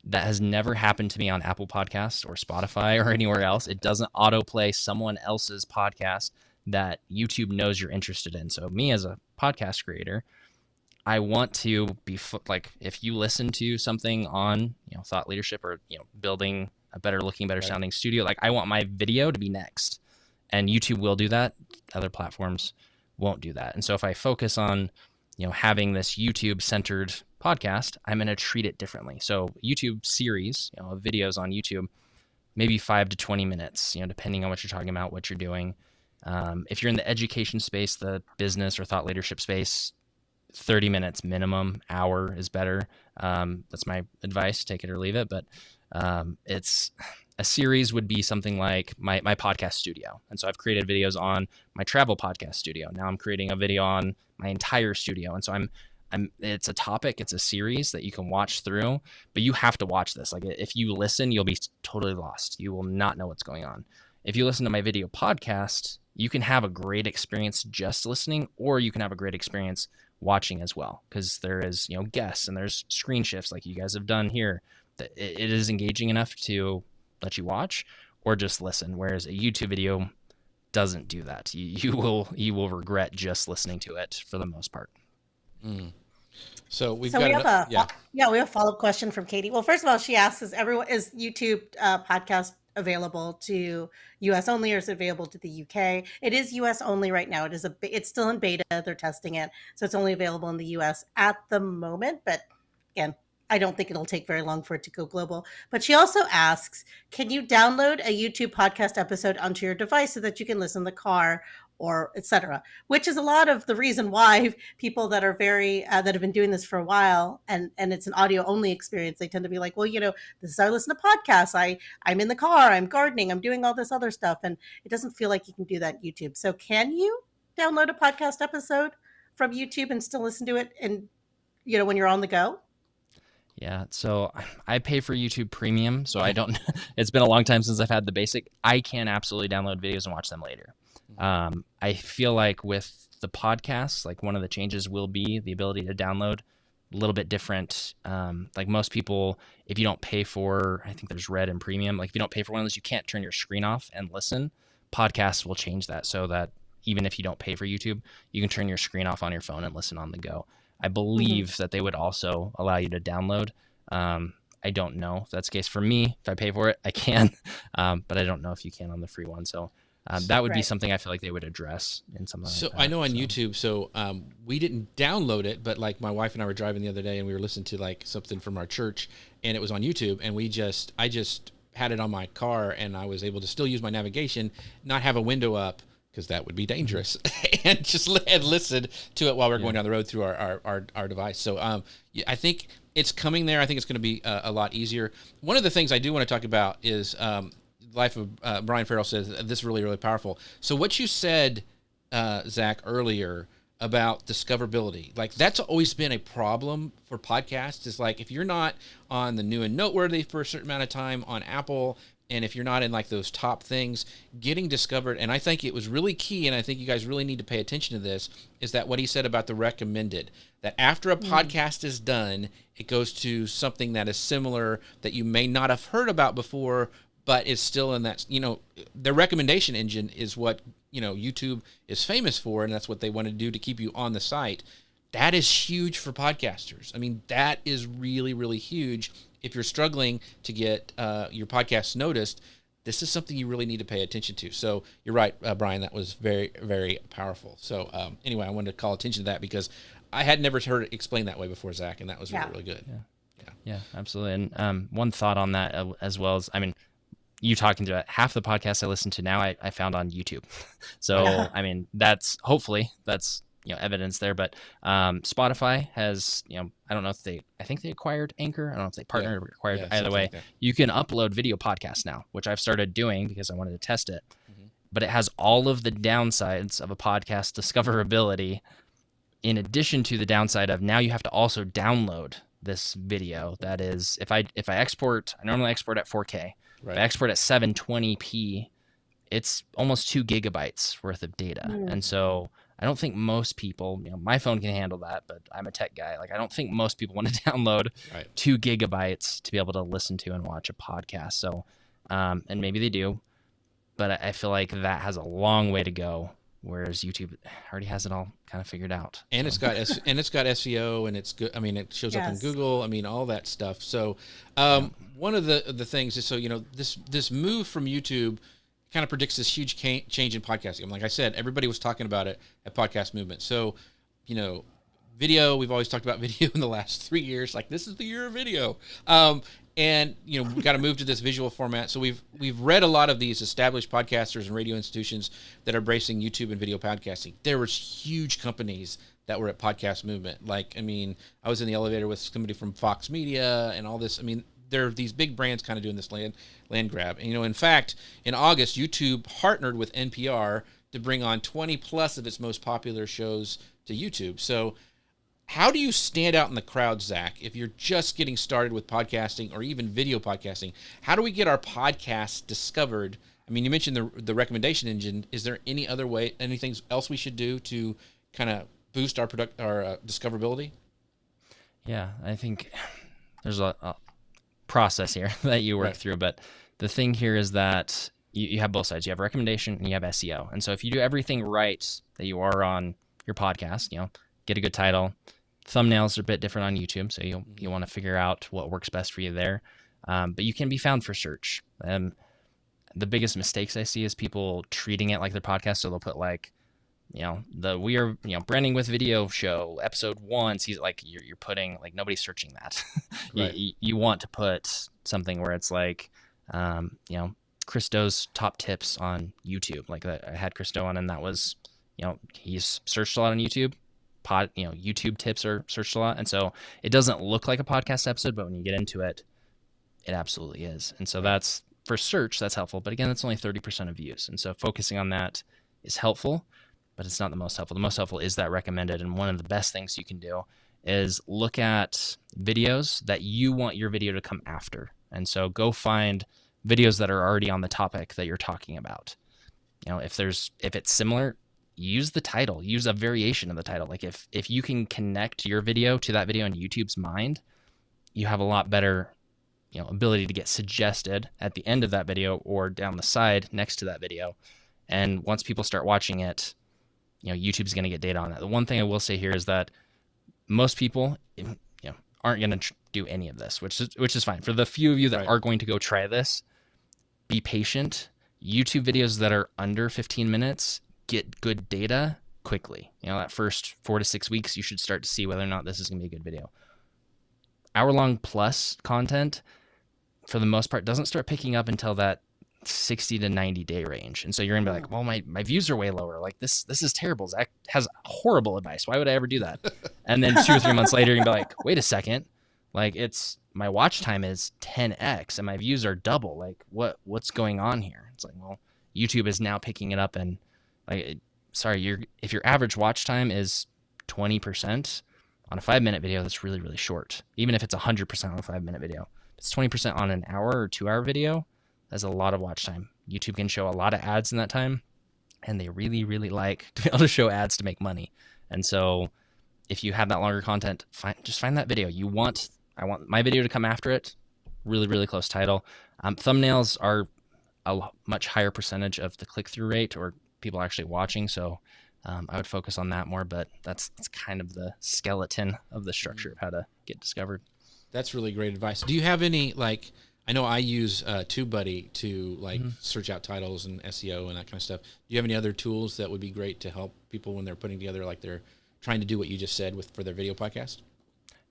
[SPEAKER 3] That has never happened to me on Apple Podcasts or Spotify or anywhere else. It doesn't autoplay someone else's podcast that YouTube knows you're interested in. So me as a podcast creator, I want to be like, if you listen to something on, thought leadership or, building a better looking, better sounding studio, like I want my video to be next, and YouTube will do that. Other platforms won't do that. And so if I focus on, having this YouTube centered podcast, I'm going to treat it differently. So YouTube series, videos on YouTube, maybe 5 to 20 minutes, depending on what you're talking about, what you're doing. If you're in the education space, the business or thought leadership space, 30 minutes minimum, hour is better. That's my advice, take it or leave it. But it's a series would be something like my podcast studio. And so I've created videos on my travel podcast studio. Now I'm creating a video on my entire studio. And so it's a topic, it's a series that you can watch through, but you have to watch this. Like if you listen, you'll be totally lost. You will not know what's going on. If you listen to my video podcast, you can have a great experience just listening, or you can have a great experience watching as well, because there is, guests and there's screen shifts like you guys have done here. It is engaging enough to let you watch or just listen. Whereas a YouTube video doesn't do that. You will regret just listening to it for the most part.
[SPEAKER 1] Mm. So we
[SPEAKER 2] have a follow-up question from Katie. Well, first of all, she asks, is YouTube podcast available to US only, or is it available to the UK? It is US only right now. It's still in beta. They're testing it. So it's only available in the US at the moment. But again, I don't think it'll take very long for it to go global. But she also asks, can you download a YouTube podcast episode onto your device so that you can listen in the car or etc., which is a lot of the reason why people that are that have been doing this for a while and it's an audio only experience, they tend to be like, well, this is how I listen to podcasts. I'm in the car, I'm gardening, I'm doing all this other stuff. And it doesn't feel like you can do that on YouTube. So can you download a podcast episode from YouTube and still listen to it and, when you're on the go?
[SPEAKER 3] Yeah, so I pay for YouTube Premium, so I don't, it's been a long time since I've had the basic. I can absolutely download videos and watch them later. I feel like with the podcasts, like one of the changes will be the ability to download a little bit different. Like most people, if you don't pay for, I think there's Red and Premium, like if you don't pay for one of those, you can't turn your screen off and listen. Podcasts will change that so that even if you don't pay for YouTube, you can turn your screen off on your phone and listen on the go. I believe that they would also allow you to download. I don't know if that's the case for me. If I pay for it, I can, but I don't know if you can on the free one. So That would be something I feel like they would address in something like that.
[SPEAKER 1] I know on YouTube, we didn't download it, but like my wife and I were driving the other day and we were listening to like something from our church and it was on YouTube, and I just had it on my car and I was able to still use my navigation, not have a window up, because that would be dangerous, and just listen to it while we're going down the road through our device. So I think it's coming there. I think it's going to be a lot easier. One of the things I do want to talk about is life of Brian Farrell says this is really, really powerful. So what you said, Zach, earlier about discoverability, like that's always been a problem for podcasts, is like if you're not on the new and noteworthy for a certain amount of time on Apple, and if you're not in like those top things, getting discovered, and I think it was really key, and I think you guys really need to pay attention to this, is that what he said about the recommended, that after a podcast is done, it goes to something that is similar that you may not have heard about before, but is still in that, the recommendation engine is what, YouTube is famous for, and that's what they want to do to keep you on the site. That is huge for podcasters. I mean, that is really, really huge. If you're struggling to get your podcast noticed, this is something you really need to pay attention to. So you're right, Brian, that was very, very powerful. So anyway, I wanted to call attention to that because I had never heard it explained that way before, Zach, and that was really, really good.
[SPEAKER 3] Yeah, absolutely. And one thought on that as well as, you talking to it, half the podcasts I listen to now, I found on YouTube. So, that's evidence there, but Spotify has, I don't know if I think they acquired Anchor. I don't know if they partnered or acquired. Either way, like you can upload video podcasts now, which I've started doing because I wanted to test it. But it has all of the downsides of a podcast discoverability, in addition to the downside of now you have to also download this video. That is, if I export, I normally export at 4K. If I export at 720p, it's almost 2 gigabytes worth of data. And so I don't think most people, my phone can handle that, but I'm a tech guy. Like, I don't think most people want to download 2 gigabytes to be able to listen to and watch a podcast. So, and maybe they do, but I feel like that has a long way to go. Whereas YouTube already has it all kind of figured out.
[SPEAKER 1] And it's got SEO, and it's good. I mean, it shows up in Google. I mean, all that stuff. So one of the things is, so, this move from YouTube kind of predicts this huge change in podcasting. And like I said, everybody was talking about it at Podcast Movement. So, video, we've always talked about video in the last 3 years. Like, this is the year of video. And we've got to move to this visual format. So we've read a lot of these established podcasters and radio institutions that are embracing YouTube and video podcasting. There was huge companies that were at Podcast Movement. Like, I was in the elevator with somebody from Fox Media and all this. There are these big brands kind of doing this land grab. And, in fact, in August, YouTube partnered with NPR to bring on 20 plus of its most popular shows to YouTube. So how do you stand out in the crowd, Zach, if you're just getting started with podcasting or even video podcasting? How do we get our podcasts discovered? You mentioned the recommendation engine. Is there any other way, anything else we should do to kind of boost our discoverability?
[SPEAKER 3] Yeah, I think there's a process here that you work through, but the thing here is that you have both sides. You have recommendation and you have SEO. And so if you do everything right that you are on your podcast, get a good title. Thumbnails are a bit different on YouTube, so you want to figure out what works best for you there. But you can be found for search. The biggest mistakes I see is people treating it like their podcast. So they'll put like, we are, branding with video show episode 1. So like you're putting, like, nobody's searching that. You want to put something where it's like, Christo's top tips on YouTube. Like that, I had Christo on, and that was, he's searched a lot on YouTube. YouTube tips are searched a lot, and so it doesn't look like a podcast episode, but when you get into it, it absolutely is. And so that's, for search, that's helpful, but again, that's only 30% of views, and so focusing on that is helpful, but it's not the most helpful. The most helpful is that recommended, and one of the best things you can do is look at videos that you want your video to come after. And so go find videos that are already on the topic that you're talking about. If it's similar, use the title, use a variation of the title. Like if you can connect your video to that video in YouTube's mind, you have a lot better, ability to get suggested at the end of that video or down the side next to that video. And once people start watching it, YouTube's going to get data on that. The one thing I will say here is that most people, aren't going to do any of this, which is fine. For the few of you that are going to go try this, be patient. YouTube videos that are under 15 minutes get good data quickly. That first 4 to 6 weeks, you should start to see whether or not this is going to be a good video. Hour-long plus content, for the most part, doesn't start picking up until that 60 to 90 day range. And so you're gonna be like, well, my views are way lower. Like this is terrible. Zach has horrible advice. Why would I ever do that? And then 2 or 3 months later, you're gonna be like, wait a second. Like my watch time is 10x and my views are double. Like what's going on here? It's like, well, YouTube is now picking it up, and like, if your average watch time is 20% on a 5-minute video, that's really, really short. Even if it's 100% on a 5-minute video, it's 20% on an hour or 2-hour video. That's a lot of watch time. YouTube can show a lot of ads in that time, and they really, really like to be able to show ads to make money. And so if you have that longer content, just find that video. I want my video to come after it. Really, really close title. Thumbnails are a much higher percentage of the click-through rate, or people actually watching. So I would focus on that more, but that's kind of the skeleton of the structure of how to get discovered.
[SPEAKER 1] That's really great advice. Do you have any, like, I know I use TubeBuddy to search out titles and SEO and that kind of stuff. Do you have any other tools that would be great to help people when they're putting together, like they're trying to do what you just said for their video podcast?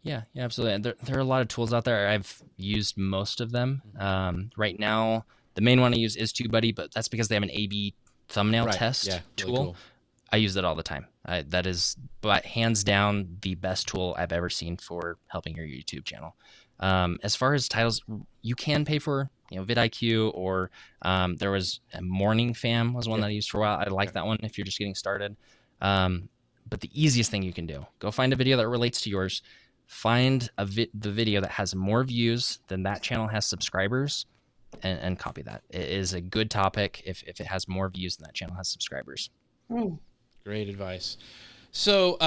[SPEAKER 3] Yeah, absolutely. There are a lot of tools out there. I've used most of them. Right now, the main one I use is TubeBuddy, but that's because they have an A/B thumbnail test tool. Really cool. I use that all the time. That is, but hands down, the best tool I've ever seen for helping your YouTube channel. As far as titles, you can pay for, vidIQ, or there was a Morning Fam was one that I used for a while. I like that one if you're just getting started. But the easiest thing you can do, go find a video that relates to yours. Find the video that has more views than that channel has subscribers, and copy that. It is a good topic if it has more views than that channel has subscribers.
[SPEAKER 1] Great advice. So,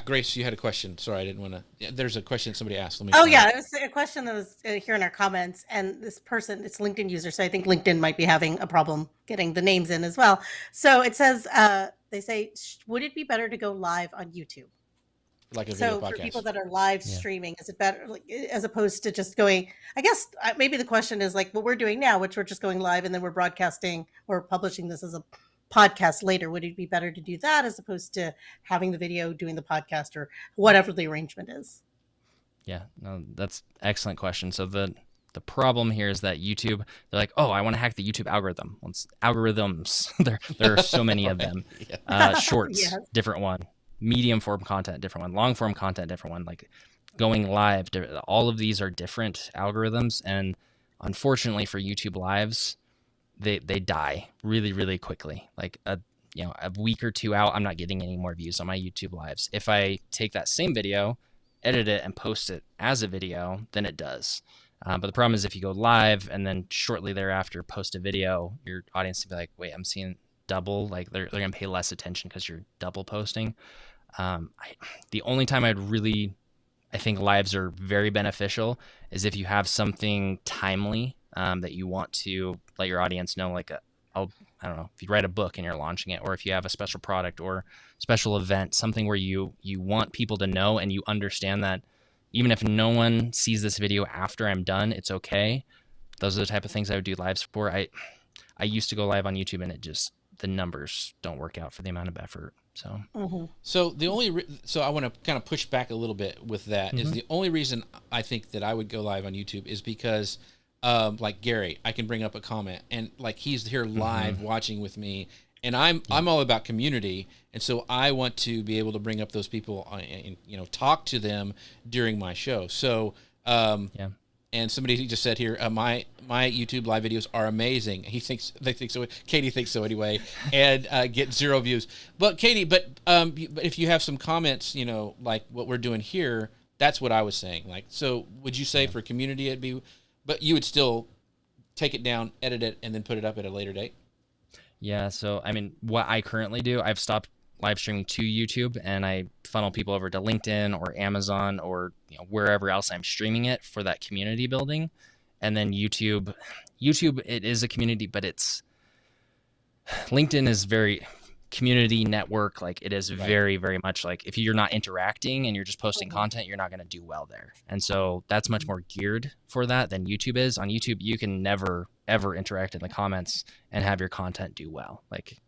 [SPEAKER 1] Grace, you had a question. Sorry, I didn't want to. There's a question somebody asked. Let me.
[SPEAKER 2] It was a question that was here in our comments, and this person, it's a LinkedIn user, so I think LinkedIn might be having a problem getting the names in as well. So it says, they say, would it be better to go live on YouTube?
[SPEAKER 1] Like a video podcast.
[SPEAKER 2] For people that are live streaming, is it better, as opposed to just going? I guess maybe the question is like what we're doing now, which we're just going live and then we're broadcasting or publishing this as a podcast later. Would it be better to do that as opposed to having the video, doing the podcast, or whatever the arrangement is?
[SPEAKER 3] Yeah, no, that's an excellent question. So the problem here is that YouTube, they're like, oh, I want to hack the YouTube algorithm. Well, it's algorithms. there are so many of them. Shorts, different one. Medium form content, different one. Long form content, different one. Like going live, all of these are different algorithms. And unfortunately for YouTube lives, they die really, really quickly. Like a week or two out, I'm not getting any more views on my YouTube lives. If I take that same video, edit it, and post it as a video, then it does. But the problem is if you go live and then shortly thereafter post a video, your audience will be like, wait, I'm seeing double. Like they're going to pay less attention because you're double posting. The only time I think lives are very beneficial is if you have something timely that you want to let your audience know, like I don't know, if you write a book and you're launching it, or if you have a special product or special event, something where you want people to know and you understand that even if no one sees this video after I'm done, it's okay. Those are the type of things I would do lives for. I used to go live on YouTube and the numbers don't work out for the amount of effort. So,
[SPEAKER 1] so I want to kind of push back a little bit with that. Is the only reason I think that I would go live on YouTube is because, like Gary, I can bring up a comment and like he's here live watching with me, and I'm all about community, and so I want to be able to bring up those people and talk to them during my show. So, And somebody just said here, my YouTube live videos are amazing. They think so. Katie thinks so anyway, and get 0 views. But Katie, but if you have some comments, like what we're doing here, that's what I was saying. Like, so would you say for community it'd be, but you would still take it down, edit it, and then put it up at a later date?
[SPEAKER 3] Yeah. So I mean, what I currently do, I've stopped live streaming to YouTube and I funnel people over to LinkedIn or Amazon or wherever else I'm streaming it for that community building. And then YouTube, it is a community, but LinkedIn is very, community network. Like it is very, very much like if you're not interacting and you're just posting content, you're not going to do well there. And so that's much more geared for that than YouTube is. On YouTube, you can never, ever interact in the comments and have your content do well. Like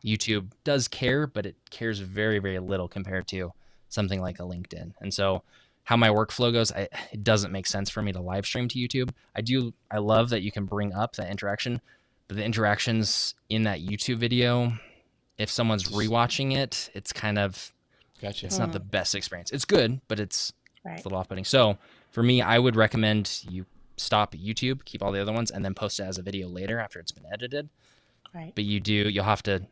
[SPEAKER 3] YouTube does care, but it cares very, very little compared to something like a LinkedIn. And so how my workflow goes, it doesn't make sense for me to live stream to YouTube. I love that you can bring up that interaction, but the interactions in that YouTube video, if someone's rewatching it, it's kind of, it's not the best experience. It's good, but it's a little off-putting. So for me, I would recommend you stop YouTube, keep all the other ones, and then post it as a video later after it's been edited.
[SPEAKER 2] Right.
[SPEAKER 3] But you'll have to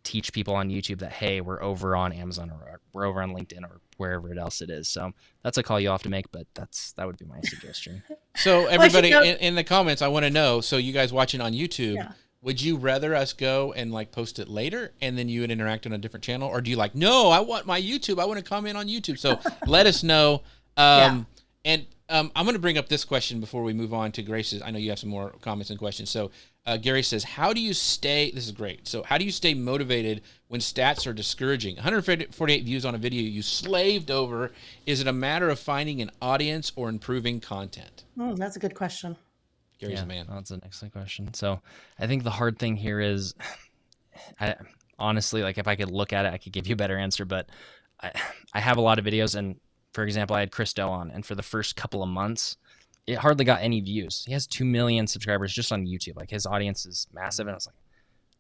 [SPEAKER 3] teach people on YouTube that, hey, we're over on Amazon or we're over on LinkedIn or wherever else it is. So that's a call you'll have to make, but that would be my suggestion.
[SPEAKER 1] So everybody in the comments, I want to know, so you guys watching on YouTube, would you rather us go and like post it later and then you would interact on a different channel? Or do you like, no, I want my YouTube. I want to comment on YouTube. So let us know. And I'm going to bring up this question before we move on to Grace's. I know you have some more comments and questions. So Gary says, this is great. So how do you stay motivated when stats are discouraging? 148 views on a video you slaved over. Is it a matter of finding an audience or improving content?
[SPEAKER 2] That's a good question.
[SPEAKER 1] Gary's a man.
[SPEAKER 3] That's an excellent question. So I think the hard thing here is, honestly, like if I could look at it, I could give you a better answer, but I have a lot of videos, and for example, I had Chris Do on, and for the first couple of months, it hardly got any views. He has 2 million subscribers just on YouTube. Like his audience is massive, and I was like,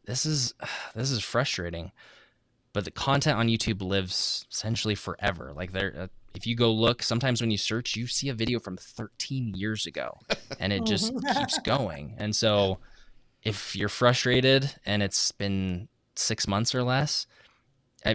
[SPEAKER 3] this is frustrating. But the content on YouTube lives essentially forever. Like if you go look, sometimes when you search, you see a video from 13 years ago, and it just keeps going. And so if you're frustrated and it's been 6 months or less,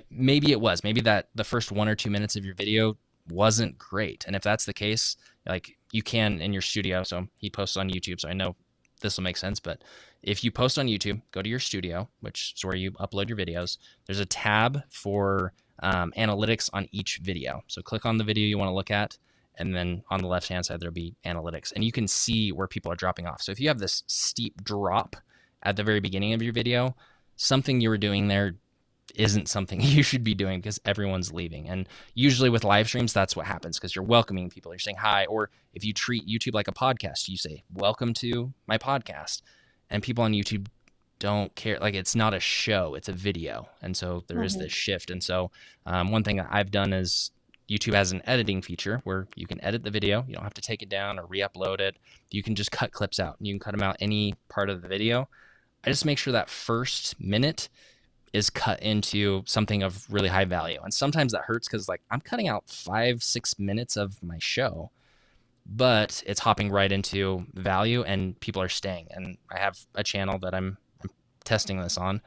[SPEAKER 3] maybe that the first 1 or 2 minutes of your video wasn't great. And if that's the case, like you can in your studio. So he posts on YouTube, so I know this will make sense. But if you post on YouTube, go to your studio, which is where you upload your videos. There's a tab for analytics on each video. So click on the video you want to look at, and then on the left-hand side, there'll be analytics. And you can see where people are dropping off. So if you have this steep drop at the very beginning of your video, something you were doing there isn't something you should be doing because everyone's leaving. And usually with live streams, that's what happens because you're welcoming people. You're saying hi. Or if you treat YouTube like a podcast, you say, welcome to my podcast. And people on YouTube don't care. Like it's not a show, it's a video. And so there is this shift. And so one thing that I've done is YouTube has an editing feature where you can edit the video. You don't have to take it down or re-upload it. You can just cut clips out. You can cut them out any part of the video. I just make sure that first minute is cut into something of really high value. And sometimes that hurts because like I'm cutting out 5-6 minutes of my show, but it's hopping right into value and people are staying. And I have a channel that I'm testing this on,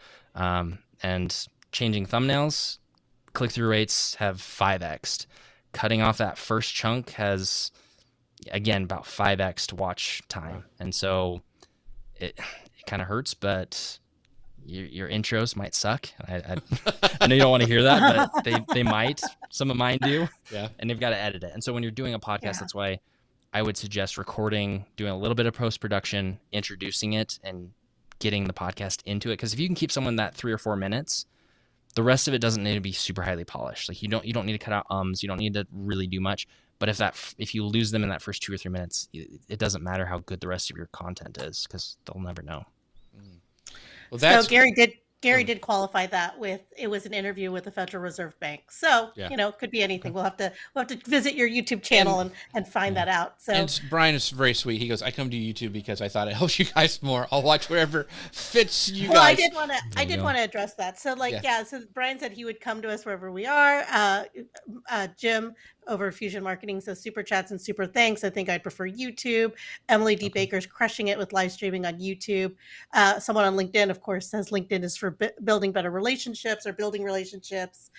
[SPEAKER 3] and changing thumbnails, click-through rates have 5x'd. Cutting off that first chunk has, again, about 5x'd watch time. And so it kind of hurts, but your intros might suck. I know you don't want to hear that, but they might. Some of mine do. Yeah. And they've got to edit it. And so when you're doing a podcast, that's why I would suggest recording, doing a little bit of post-production, introducing it, and getting the podcast into it. Because if you can keep someone that 3 or 4 minutes, the rest of it doesn't need to be super highly polished. Like you don't need to cut out ums. You don't need to really do much. But if you lose them in that first 2 or 3 minutes, it doesn't matter how good the rest of your content is because they'll never know.
[SPEAKER 2] Well, so Gary did qualify that with, it was an interview with the Federal Reserve Bank. So, it could be anything. We'll have to visit your YouTube channel and find that out. So,
[SPEAKER 1] and Brian is very sweet. He goes, I come to YouTube because I thought it helps you guys more. I'll watch wherever fits you guys.
[SPEAKER 2] Well, I did want to address that. So so Brian said he would come to us wherever we are. Jim over Fusion Marketing says super chats and super thanks. I think I'd prefer YouTube. Emily D. Baker's crushing it with live streaming on YouTube. Someone on LinkedIn, of course, says LinkedIn is for building better relationships or building relationships.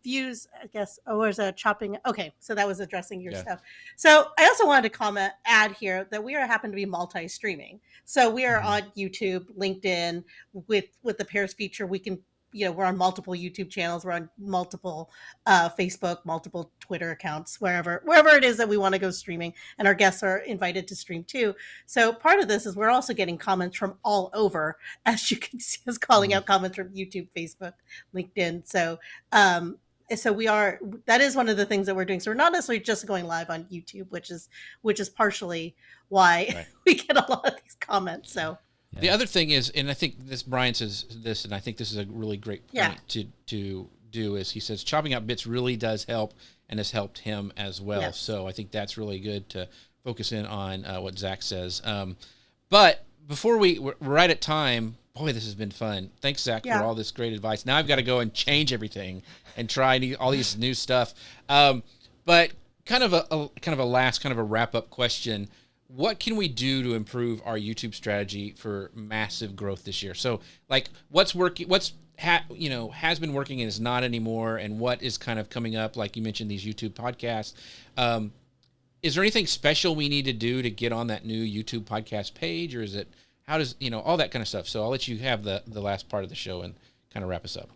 [SPEAKER 2] Views, I guess. Oh, there's a chopping. Okay, so that was addressing your stuff. So I also wanted to add here that we happen to be multi-streaming. So we are on YouTube, LinkedIn with the pairs feature. We can we're on multiple YouTube channels, we're on multiple Facebook, multiple Twitter accounts, wherever it is that we want to go streaming, and our guests are invited to stream too. So part of this is we're also getting comments from all over, as you can see us calling out comments from YouTube, Facebook, LinkedIn. So that is one of the things that we're doing. So we're not necessarily just going live on YouTube, which is partially why we get a lot of these comments. So
[SPEAKER 1] the other thing is, and I think Brian says this, and I think this is a really great point to do, is he says chopping out bits really does help, and has helped him as well. Yes. So I think that's really good to focus in on what Zach says. But before we're right at time. Boy, this has been fun. Thanks, Zach, for all this great advice. Now I've got to go and change everything and try all these new stuff. But kind of a last wrap up question. What can we do to improve our YouTube strategy for massive growth this year? So, like, what's working? Has been working and is not anymore, and what is kind of coming up? Like you mentioned, these YouTube podcasts. Is there anything special we need to do to get on that new YouTube podcast page, or is it? How does, all that kind of stuff. So I'll let you have the last part of the show and kind of wrap us up.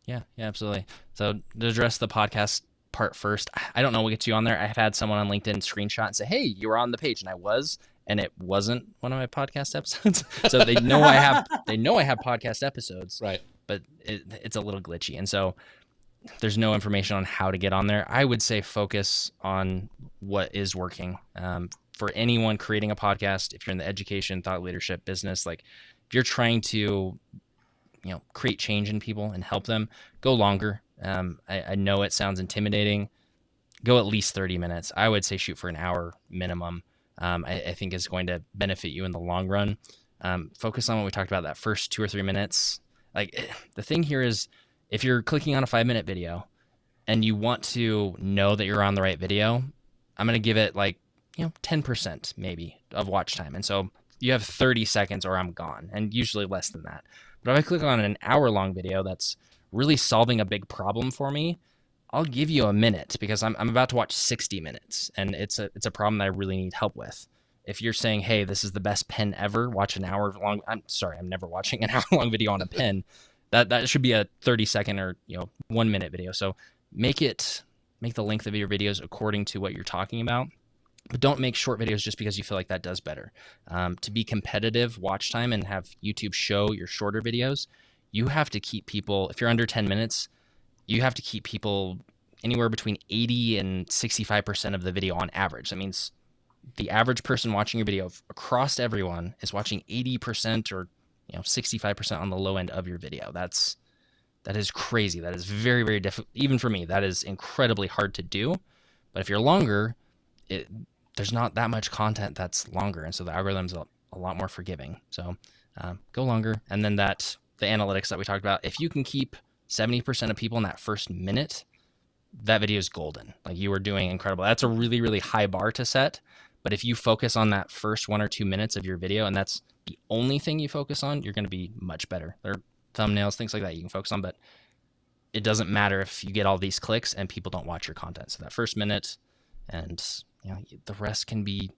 [SPEAKER 3] Yeah, absolutely. So to address the podcast part first, I don't know what gets you on there. I've had someone on LinkedIn screenshot and say, hey, you were on the page, and I was, and it wasn't one of my podcast episodes. So they know I have podcast episodes,
[SPEAKER 1] right?
[SPEAKER 3] But it's a little glitchy. And so there's no information on how to get on there. I would say focus on what is working. For anyone creating a podcast, if you're in the education, thought leadership business, like if you're trying to, create change in people and help them, go longer. I know it sounds intimidating. Go at least 30 minutes. I would say shoot for an hour minimum. I think is going to benefit you in the long run. Focus on what we talked about, that first 2 or 3 minutes. Like the thing here is, if you're clicking on a 5-minute video and you want to know that you're on the right video, I'm going to give it 10% maybe of watch time. And so you have 30 seconds or I'm gone, and usually less than that. But if I click on an hour-long video that's really solving a big problem for me, I'll give you a minute because I'm about to watch 60 minutes, and it's a problem that I really need help with. If you're saying, hey, this is the best pen ever, watch an hour long. I'm never watching an hour-long video on a pen. That should be a 30-second or 1-minute video. So make the length of your videos according to what you're talking about. But don't make short videos just because you feel like that does better. To be competitive watch time and have YouTube show your shorter videos, you have to keep people, if you're under 10 minutes, you have to keep people anywhere between 80 and 65% of the video on average. That means the average person watching your video across everyone is watching 80% or 65% on the low end of your video. That is crazy. That is very, very difficult. Even for me, that is incredibly hard to do. But if you're longer, there's not that much content that's longer, and so the algorithm's a lot more forgiving. So go longer. And then the analytics that we talked about, if you can keep 70% of people in that first minute, that video is golden. Like, you are doing incredible. That's a really, really high bar to set. But if you focus on that first 1 or 2 minutes of your video, and that's the only thing you focus on, you're going to be much better. There are thumbnails, things like that you can focus on, but it doesn't matter if you get all these clicks and people don't watch your content. So that first minute, and the rest can be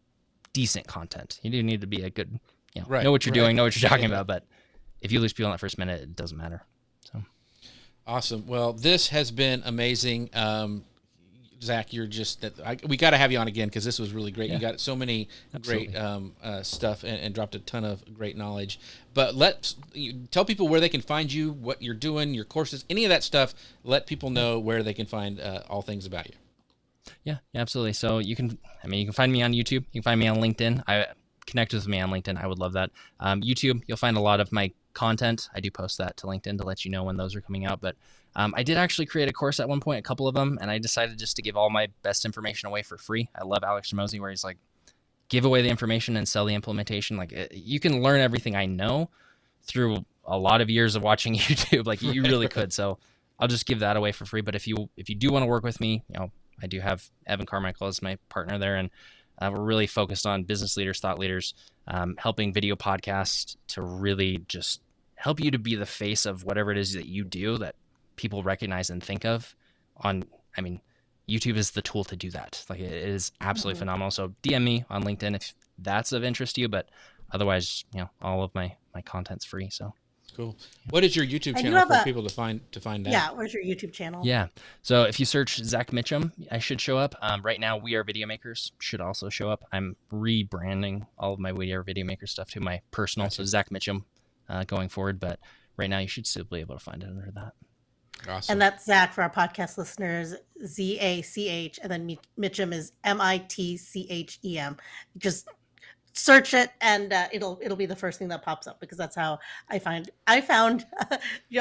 [SPEAKER 3] decent content. You do need to be a good, know what you're doing, know what you're talking about. But if you lose people in that first minute, it doesn't matter. So
[SPEAKER 1] awesome. Well, this has been amazing. Zach, you're just we got to have you on again because this was really great. Yeah. You got so many great stuff and dropped a ton of great knowledge. But tell people where they can find you, what you're doing, your courses, any of that stuff. Let people know where they can find all things about you.
[SPEAKER 3] Yeah, absolutely. So you can find me on YouTube. You can find me on LinkedIn. Connect with me on LinkedIn. I would love that. YouTube, you'll find a lot of my content. I do post that to LinkedIn to let you know when those are coming out. But I did actually create a course at one point, a couple of them, and I decided just to give all my best information away for free. I love Alex Ramosi, where he's like, give away the information and sell the implementation. Like, you can learn everything I know through a lot of years of watching YouTube. Like, you really could. So I'll just give that away for free. But if you do want to work with me, I do have Evan Carmichael as my partner there, and we're really focused on business leaders, thought leaders, helping video podcasts to really just help you to be the face of whatever it is that you do that people recognize and think of. YouTube is the tool to do that. Like, it is absolutely phenomenal. So DM me on LinkedIn if that's of interest to you, but otherwise, all of my content's free. So
[SPEAKER 1] Cool. What is your YouTube channel for people to find out?
[SPEAKER 2] Yeah, where's your YouTube channel?
[SPEAKER 3] Yeah. So if you search Zach Mitchem, I should show up. Right now, We Are Video Makers should also show up. I'm rebranding all of my We Are Video Maker stuff to my personal, so Zach Mitchem going forward. But right now, you should still be able to find it under that.
[SPEAKER 1] Awesome.
[SPEAKER 2] And that's Zach for our podcast listeners, Zach, and then Mitchem is Mitchem. Just search it, and it'll be the first thing that pops up, because that's how I found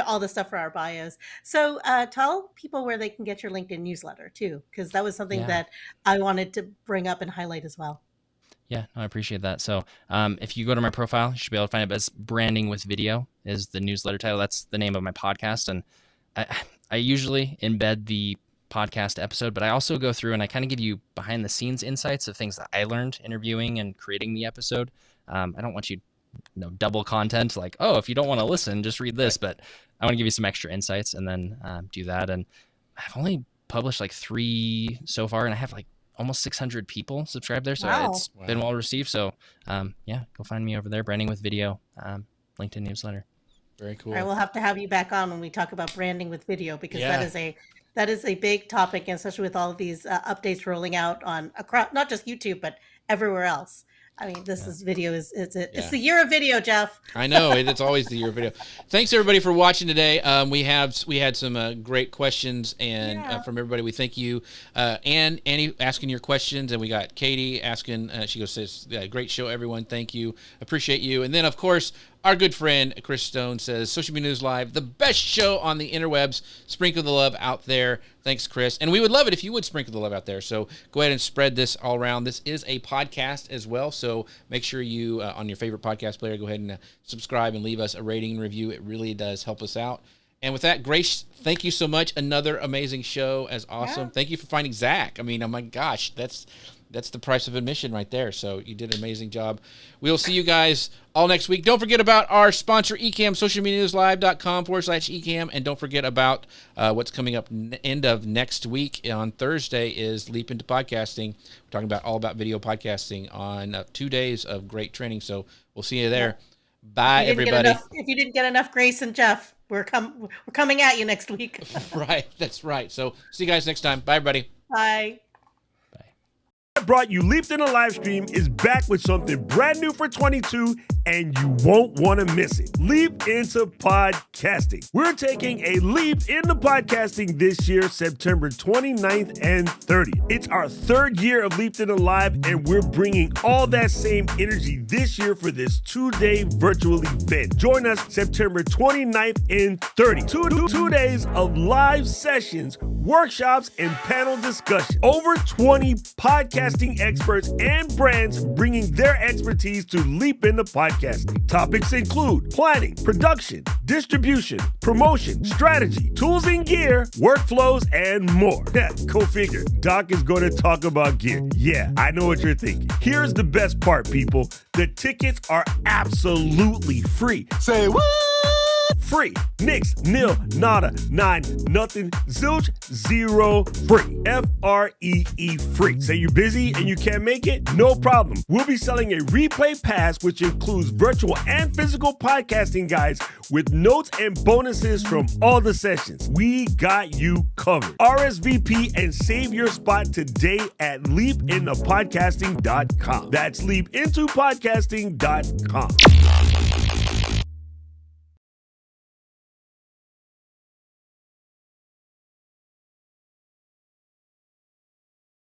[SPEAKER 2] all the stuff for our bios. So tell people where they can get your LinkedIn newsletter too, because that was something that I wanted to bring up and highlight as well.
[SPEAKER 3] Yeah, I appreciate that. So if you go to my profile, you should be able to find it as Branding with Video is the newsletter title. That's the name of my podcast. And I usually embed the podcast episode, but I also go through and I kind of give you behind the scenes insights of things that I learned interviewing and creating the episode. I don't want you double content like, oh, if you don't want to listen, just read this, but I want to give you some extra insights and then do that. And I've only published like 3 so far, and I have like almost 600 people subscribed there. So it's been well received. So yeah, go find me over there, Branding with Video, LinkedIn newsletter.
[SPEAKER 1] Very cool.
[SPEAKER 2] All right, we'll have to have you back on when we talk about branding with video, because that is a big topic, and especially with all of these updates rolling out on across, not just YouTube, but everywhere else. I mean, this is video. It's the year of video, Jeff.
[SPEAKER 1] I know it's always the year of video. Thanks everybody for watching today. We had some great questions and from everybody. We thank you, and Annie asking your questions, and we got Katie asking. She says, "Great show, everyone. Thank you, appreciate you." And then of course, our good friend Chris Stone says, Social Media News Live, the best show on the interwebs. Sprinkle the love out there. Thanks, Chris. And we would love it if you would sprinkle the love out there. So go ahead and spread this all around. This is a podcast as well. So make sure you, on your favorite podcast player, go ahead and subscribe and leave us a rating and review. It really does help us out. And with that, Grace, thank you so much. Another amazing show. As awesome. Yeah. Thank you for finding Zach. I mean, oh my gosh, that's the price of admission right there. So you did an amazing job. We'll see you guys all next week. Don't forget about our sponsor, eCam, socialmedianewslive.com/eCam. And don't forget about what's coming up end of next week. On Thursday is Leap into Podcasting. We're talking about all about video podcasting on 2 days of great training. So we'll see you there. Bye, everybody.
[SPEAKER 2] If you didn't get enough Grace and Jeff, we're coming at you next week.
[SPEAKER 1] Right. That's right. So see you guys next time. Bye, everybody.
[SPEAKER 2] Bye.
[SPEAKER 4] Brought you Leaped in a live stream is back with something brand new for 22, and you won't want to miss it. Leap into podcasting. We're taking a leap into podcasting this year, September 29th and 30th. It's our 3rd year of Leaped in a Live, and we're bringing all that same energy this year for this 2-day virtual event. Join us September 29th and 30th. Two days of live sessions, workshops, and panel discussion. Over 20 podcasting experts and brands bringing their expertise to leap into podcasting. Topics include planning, production, distribution, promotion, strategy, tools and gear, workflows, and more. Go figure. Doc is going to talk about gear. Yeah, I know what you're thinking. Here's the best part, people. The tickets are absolutely free. Say what? Free. Nix, nil, nada, nine, nothing, zilch, zero, free. F-R-E-E, free. Say you're busy and you can't make it? No problem. We'll be selling a replay pass, which includes virtual and physical podcasting guides with notes and bonuses from all the sessions. We got you covered. RSVP and save your spot today at leapintopodcasting.com. That's leapintopodcasting.com.